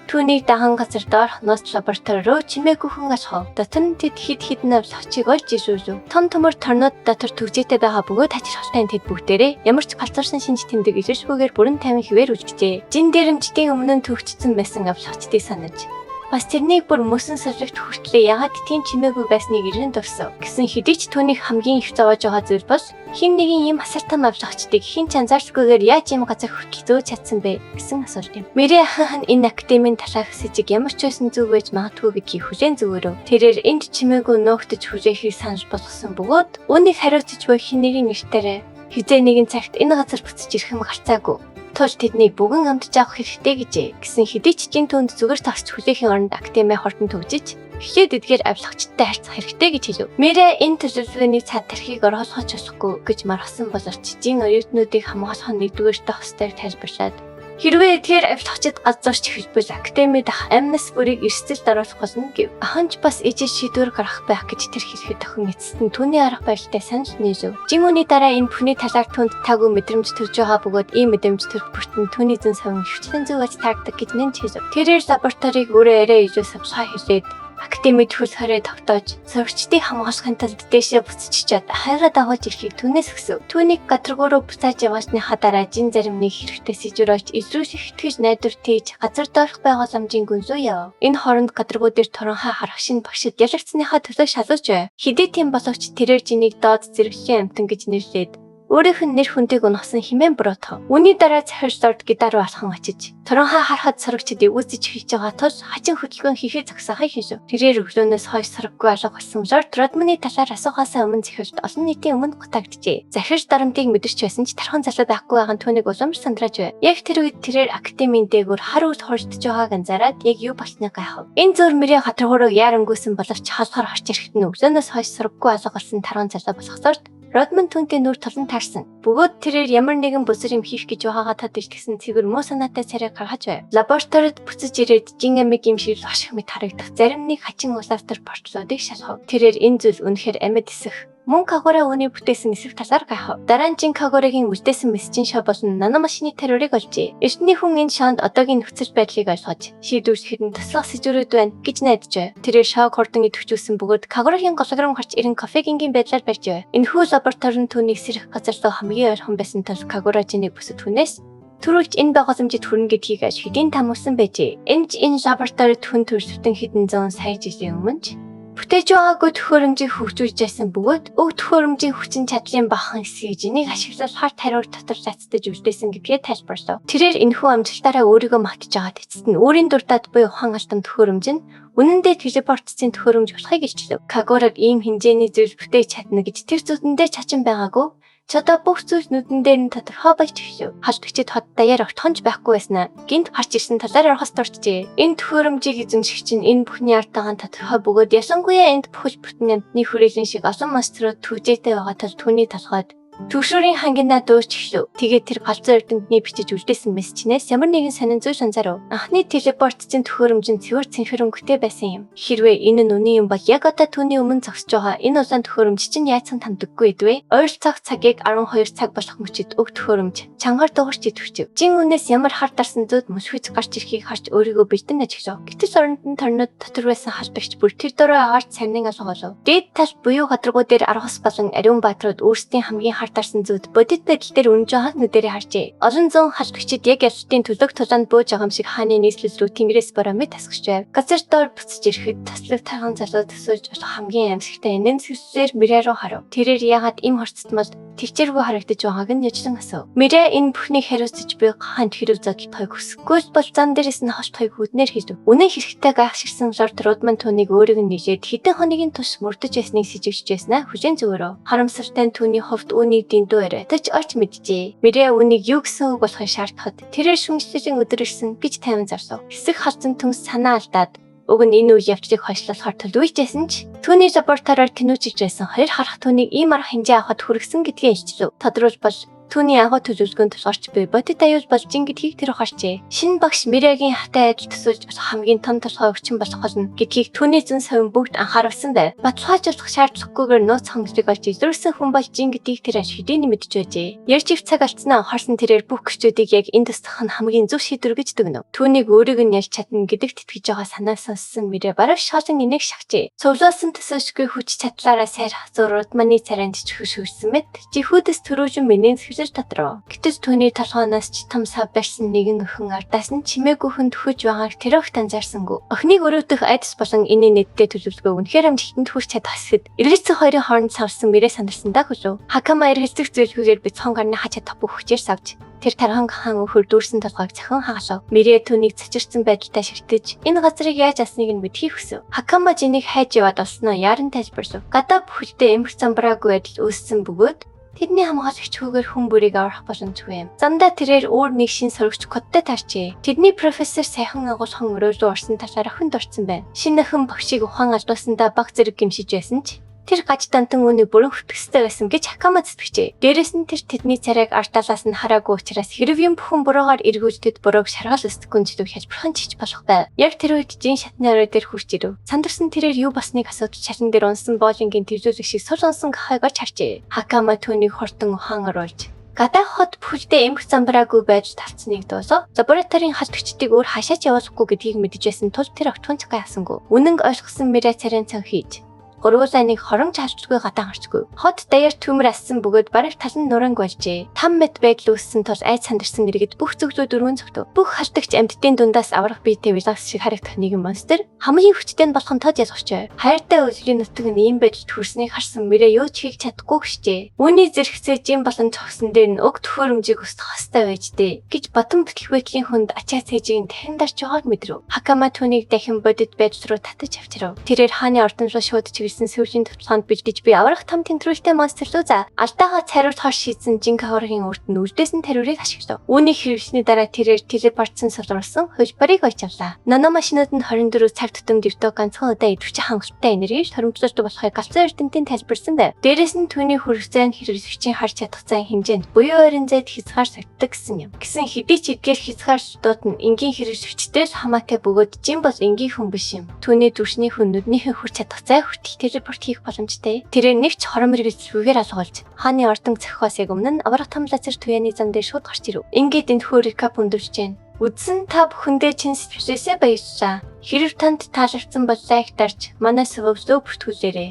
түүнийг даган газар доор хноос лаборатори руу чимээгүй хүн ашхав. Дотор нь тэд хид хідэн авлагчийг олж ижүүлв. Том төмөр торнууд дотор төгжээтэй байгаа бөгөөд хачирхалтай тэд бүгдээрээ ямар ч галзуурсан шинж тэмдэг илэршгүйгээр бүрэн тайван хിവэр үлджээ. Жин дээрэмчдийн өмнө нь төгжсөн байсан авлагчдыг санаж бас тэрнийг бүр мөсөн соригт хүртлээ ягаад тийм чимээгүй байсныг ирэн дурсав. Гэсэн хэдий ч түүнийг хамгийн их зовоож байгаа зүйл бол хин нэгэн ийм асар том авлагчдыг хин ч анзаарсгүйгээр яаж ийм газар хүртэл зөөж чадсан бэ гэсэн асуулт юм. Мэрэ хаан энэ академийн талаах сэжиг ямар ч байсан зүг байж магадгүй гэдгийг хүлээн зөвөрөв. Тэрээр энд чимээгүй нуугдж хүлээхийг санаж болгосон бөгөөд үүнийг хариуцж буй хин нэгэн нэртээрээ хизээ нэгэн цагт энэ газар буцаж ирэх юм гарцаагүй. Тул тэднийг бүгэн амтж авах хэрэгтэй гэжээ. Гэсэн хэдий ч жин түнд зүгээр тагч хүлээхийн оронд академиа хурдан төгжиж эхлээд эдгээр авлагчтай харьцах хэрэгтэй гэж хэлв. Мэрэ энэ төлөвлөгөөний цаад тархийг оролцож болохгүй гэж маргасан боловч жин оюутнуудыг хамгаалах нь нэгдүгээр дах ёстойг тайлбарлаад хэрвээ эдгээр авлагчид газарч эхэлбэл академи дах амнас бүрийг эрсдэлд оруулах болно гэв. Аханч бас ижил шийдвэр гаргах байх гэж тэр хэлэхэд охин эцэст нь түүний арга барилтай санал нийлв. Жимүний дараа энэ бүхний талаар түнд таагүй мэдрэмж төрж байгаа бөгөөд ийм мэдрэмж төрөх бүртэн түүний зэн совин хөвчлэн зүг аж таардаг гэж нэн хэлв. Тэрээр лабораторийг өөрөө арай ижил савсгаа хэлээд академид хөлсөрөө тогтоож сурагчдыг хамгаалахын тулд дээшээ буцчихад хайраа дагуулж ирэхийг түүнээс хүсв. Түүнийг гадаргууруу буцааж яваасныхаа дараа жин зарим нэг хэрэгтэй сэжүрөөч илрүүлэх итгэж найдвар тээж газар доорх байгууламжийн гүнзүү яв. Энэ хооронд гадаргуу дээр торонхой харах шин багшид ялагдсныхаа төлөө шалуулж байв. Хэдий тийм боловч тэрээр жинийг доод зэрэглэлийн амтан гэж нэрлээд өөрийнх нь нэр хүндийг унахсан хэмээн буруутгав. Үүний дараа захирч гитар алхан очиж торонхой харахад сурагчдыг үүсэж хийж байгаа тул хачин хөдөлгөөн хийхээ зогсоохыг хэлв. Тэрээр өглөөнөөс хойш сураггүй алга болсон лорд Родманы талаар асуухаасаа өмнө захирчд олон нийтийн өмнө гутагджээ. Захирч дарамтыг мэдэрч байсан ч тархан залуу байхгүй байгаа нь түүнийг уламж сандраж байв. Яг тэр үед тэрээр академийн дээгүүр хар үл хорждож байгааг анзаараад яг юу болсныг гайхав. Энэ зөөр мөрийн гадаргуурыг яарангүйсэн боловч хаалгаар орч ирэхэд нь өглөөнөөс хойш сураггүй алга болсон тархан залуу болохсоор Родман түүнтэй нүр толон таарсан. Бөгөөд тэрээр ямар нэгэн бүсэр юм хийх гэж байгаагаа тод итгэсэн цэвэр муу санаатай царайг гаргаж байв. Лабораторид буцаж ирээд жин амиг юм шиг ашиг мэт харагдах зарим нэг хачин улаалтар портлуудыг шалгав. Тэрээр энэ зүйл үнэхээр амьд эсэх. Мөн Кагура үүний бүтээсэн эсрэг талаар гайхав. Дараа нь жин Кагурагийн үлдээсэн мессежийн шоу болон наномашины тариурыг олжээ. Эртний хүн энэ шоунд одоогийн нөхцөл байдлыг ойлгож шийдвэрлэхэд нь туслах сэжүүрүүд байна гэж найдаж байв. Тэрээр шоуг хурдан идэвхжүүлсэн бөгөөд Кагурагийн голограм гарч ирэн кофегингийн байдлаар барьж байв. Энэхүү лаборатори нь түүнийг сэрэх газар руу хамгийн ойрхон байсан тул Кагура жинийг бүсэд хүнээс түрүүлж энэ байгууламжид хүрнэ гэдгийг аж хэдийн тамуулсан байжээ. Энэ лабораторид хүн төрөлтөн хэдэн зуун сая жилийн өмнө Бүтээж байгаагүй төхөөрөмжийг хөгжүүлж байсан бөгөөд уг төхөөрөмжийн хүчин чадлын бахан хэсгийг энийг ашиглаж харт хариур дотор цацдаж үлдээсэн гэдгээ тайлбарлав. Тэрээр энэхүү амжилтаараа өөрийгөө магтаж байгаа эцэст нь өөрийн дуртад буй ухаан алдан төхөөрөмж нь үнэн дээр телепортцын төхөөрөмж болохыг илчлэв. Кагураг ийм хэмжээний зүйл бүтээж чадна гэж тэр зүтэндээ чачин байгаагүй. Чодоо бүх зүйл нүдэн дээр нь тодорхой байж төвшөв. Халдвчид хот даяар огт хонж байхгүй байснаа гинт харж ирсэн талаар орхос дурчжээ. Энэ төхөөрөмжийг эзэмших чинь энэ бүхний ард тагаан тодорхой бөгөөд ялангуяа энд бүхэл бүтэн амьтны хүрээлэн шиг олон монструуд түүжээтэй байгаа тул түүний толгойд Түгшүүрийн хангинаа дууч эхлэв. Тэгээд тэр галзуу эрдэмтний бичиж үлдээсэн мессежнээс ямар нэгэн сонин зүйл анзаарав. Анхны телепортцын төхөөрөмж нь цэвэр цэнхэрэнгүй байсан юм. Хэрвээ энэ нь үнэн юм бол яг одоо түүний өмнө зогсож байгаа энэ улаан төхөөрөмж чинь яйцхан тандаггүй эдвэ? Ойролцоох цагийг 12 цаг болох мөчид өг төхөөрөмж чангаар дуурч идэвчв. Жин үнээс ямар хар дарсан зүуд мөсвөж гарч ирэхийг харж өөрийгөө бэлдэн ажиглав. Гэтэл орондын торнод дотор байсан халбагч бүр тэр дөрөө агаарч сарныг асуугалав. Дээд тал буюу гадаргуу дээр аргас болон ариун баатрууд өөрсдийн хамгийн дарсан зүуд бодит байдал дээр өнж байгаа нүдэрээ харжээ. Олон зуун халдвчид яг ялтын төлөг тулаанд бууж байгаа юм шиг хааны нийслэл рүү тэнгэрээс боромыг тасгаж байв. Газар доор буцаж ирэхэд таслаг тархан залуу төсөөлж болох хамгийн амьсгалтай энэн сэвсээр Мирэ руу харав. Тэрээр яагаад им хорцтмол тэгчэргүй харагдаж байгааг нь яжлан асуув. Мирэ энэ бүхнийг хариуцаж буй хаанд хэрэг зодтойг хүсэхгүй бол зам дээрээс нь хоштойг хүднэр хэлв. Үнэн хэрэгтэй гайхшигсан лорд Рудман түүнийг өөрөг нь нижээд хэдэн хоногийн турш мөрдөж байсныг сэжигч байснаа хүлээн зөвөрөв. Харамсалтай нь түүний хувьд үүнийг дэндүү яриатай ч орч мэджээ. Мирэ үнийг юу гэсэн үг болохыг шаардахад тэрээр шүмжлэлийн өдөр ирсэн гэж тайван зарсав. Хэсэг халзан түнс санаа алдаад уг нь энэ үе явдлыг хойшлуулахаар төлөвлөжсэн ч түүний лабораториор киноч хийжсэн хоёр харах түүнийг ийм арга хэмжээ авахд хүргэсэн гэдгээ илчлэв. Тодруулж бол түүний агуу төлөвлөгөөнд тусгарч буй бодит аюул болж ин гэдгийг тэр ухаарчээ. Шинэ багш Мирэгийн хатай ажил төсөөлж хамгийн том толгой өвчин болох болно гэдгийг түүний зэн совин бүгд анхааруулсан байв. Баталгаажуулах шаардлагагүйгээр нууц хонглыг олж илрүүлсэн хүн болж ин гэдгийг тэр хэдийн мэдж байжээ. Ярьж ив цаг алдснаа анхаарсан тэрээр бүх гэрчүүдийг яг энд тусдах нь хамгийн зөв шийдвэр гэж дүгнэв. Түүнийг өөрийг нь ялж чадна гэдэгт итгэж байгаа санаа сонссон Мирэ бараг шалан энийг шахжээ. Цовлоосон төсөөшгүй хүч чадлаараа сайр хазуурууд маний царайнд чөхөшүүлсэн мэт жихүүдээс төрөөжин миний дотроо. Гэтэл түүний толгооноос ч том сав барьсан нэгэн өхөн ардаас нь чимээгүй хүн төхөж байгааг тэр огт анзаарсангүй. Охиныг өрөөдөх айдас болон энэ нэдтэй төлөвлөгөө үнэхээр амжилтанд хүрч чадахсэд эргэлзэх хоёрын хооронд савсан Мирэ сандарсандаа хүлэв. Хакама эргэлзэх зүйлгүйгээр бяцхан гарны хачаа топ хүчээр савж тэр тархан хаан өхөр дүүрсэн толгойг цахин хагалав. Мирэ түүнийг цачирсан байдалтай ширтэж энэ газрыг яаж асныг нь мэдхийг хүсв. Хакама жинийг хайж яваад олсноо яаран тайлбарлав. Гадаа бүхэлдээ эмх замбраагүй байдал үүссэн бөгөөд тэдний хамгаалагч хүүгээр хүн бүрийг аврах боломжгүй юм. Замдаа тэрээр өөр нэг шин сурагч кодтой таарчээ. Тэдний профессор сайхан агуулхан өрөө рүү орсон талаар охин дурдсан байна. Шинэ охин багшийг ухаан алдуулсандаа баг зэрэг гимшиж байсан ч тэр гаж дантан үүнийг бүрэн хөтгөстэй байсан гэж Хакама зүтгэжээ. Дээрээс нь тэр тэдний царайг ардалаас нь хараагүй учраас хэрв юм бүхэн буруугаар эргүүлж тэд бурууг шаргаал өсдөггүй зүйл хялбархан чиж болох байв. Яг тэр үед жин шатны орой дээр хурж ирэв. Сандарсан тэрээр юу басныг асуудаж шалан дээр унсан боолингийн тэрзүүлэг шиг сул унсан гахайг орж харжээ. Хакама түүнийг хурдан ухаан оруулж гадаа хот бүхэлдээ эмх замбраагүй байж талцныг дуусав. Лабораторийн халдвчдыг өөр хашаач явуулахгүй гэдгийг мэдэж байсан тул тэр огтхонч гайхсангүй. Үнэнг ойлгосон Мирэ царайн цан хийж гурвууланыг хоромж халдвчгүй гадаа гарчгүй. Хот даяар төмөр ассан бөгөөд бараг талан нуранг болжээ. 5 мет байдал үүссэн тул айц сандарсан иргэд бүх зөвлөө дөрвөн зөвтөв. Бүх халдагч амьтдын дундаас аврах биетэй вилакс шиг харагдах нэгэн монстр хамгийн хүчтэй нь болох нь тод ялгчээ. Хайртай үлгийн нутаг нь ийм байдалд хүрснийг харсан Мирэ юу ч хийж чадахгүй гэжээ. Үүний зэрэгцээ жин болон цогсон дээр нь уг төхөөрөмжийг өсгөх хэвээр байжтэй гэж батан бүтлгүүтлийн хүнд ачаа цэжийг дахин дарж байгааг мэдрэв. Хакама түүнийг дахин бодит байдал руу татаж авчирав. Тэрээр хааны ордон руу шууд чиглэсэн сүүлийн төвлөгөөнд бэлдэж би аврах том тэнтрүүлтэй монстр руу за алдаага цариуд хор шийдсэн Жинкаврын үрт нь үлдээсэн тариурыг ашиглав. Үүнийг хэрэглэсний дараа тэрээр телепортсон сулруулсан хөлбарыг ойж авлаа. Нано машинууд нь 24 цаг тутам дэвтөө ганцхан удаа идэвхтэй хангалттай энергийг торомжлуулдаг болохыг галзуу эрдэмтэн тайлбарсан байв. Дээрээс нь түүний хүрэгцэн хэрэглэгчийн харж чадах зан хэмжээнд буюу ойрын зайд хязгаарчлагддаг гэсэн юм. Гэсэн хэдий ч эдгээр хязгаарчлуудад нь энгийн хэрэглэгчдээс хамаатай бөгөөд жин бол энгийн хүн биш юм. Түүний түвшний хүн нүднийхээ хүрч чадах зай хүртэл телепорт хийх боломжтой. Тэрээр нэг ч хором хэрэглэлгүйгээр алгуулж хааны ордон зохиос яг өмнө нь аврах том лазер туяаны зам дээр шууд гарч ирэв. Ингээд энэхүү рекап өндөрч जैन. Үдсэн та бүхэндээ чин сэтгэлээсээ баярлалаа. Хэрв танд таалагдсан бол лайк дарж манай сувг зөв бүртгүүлээрэй.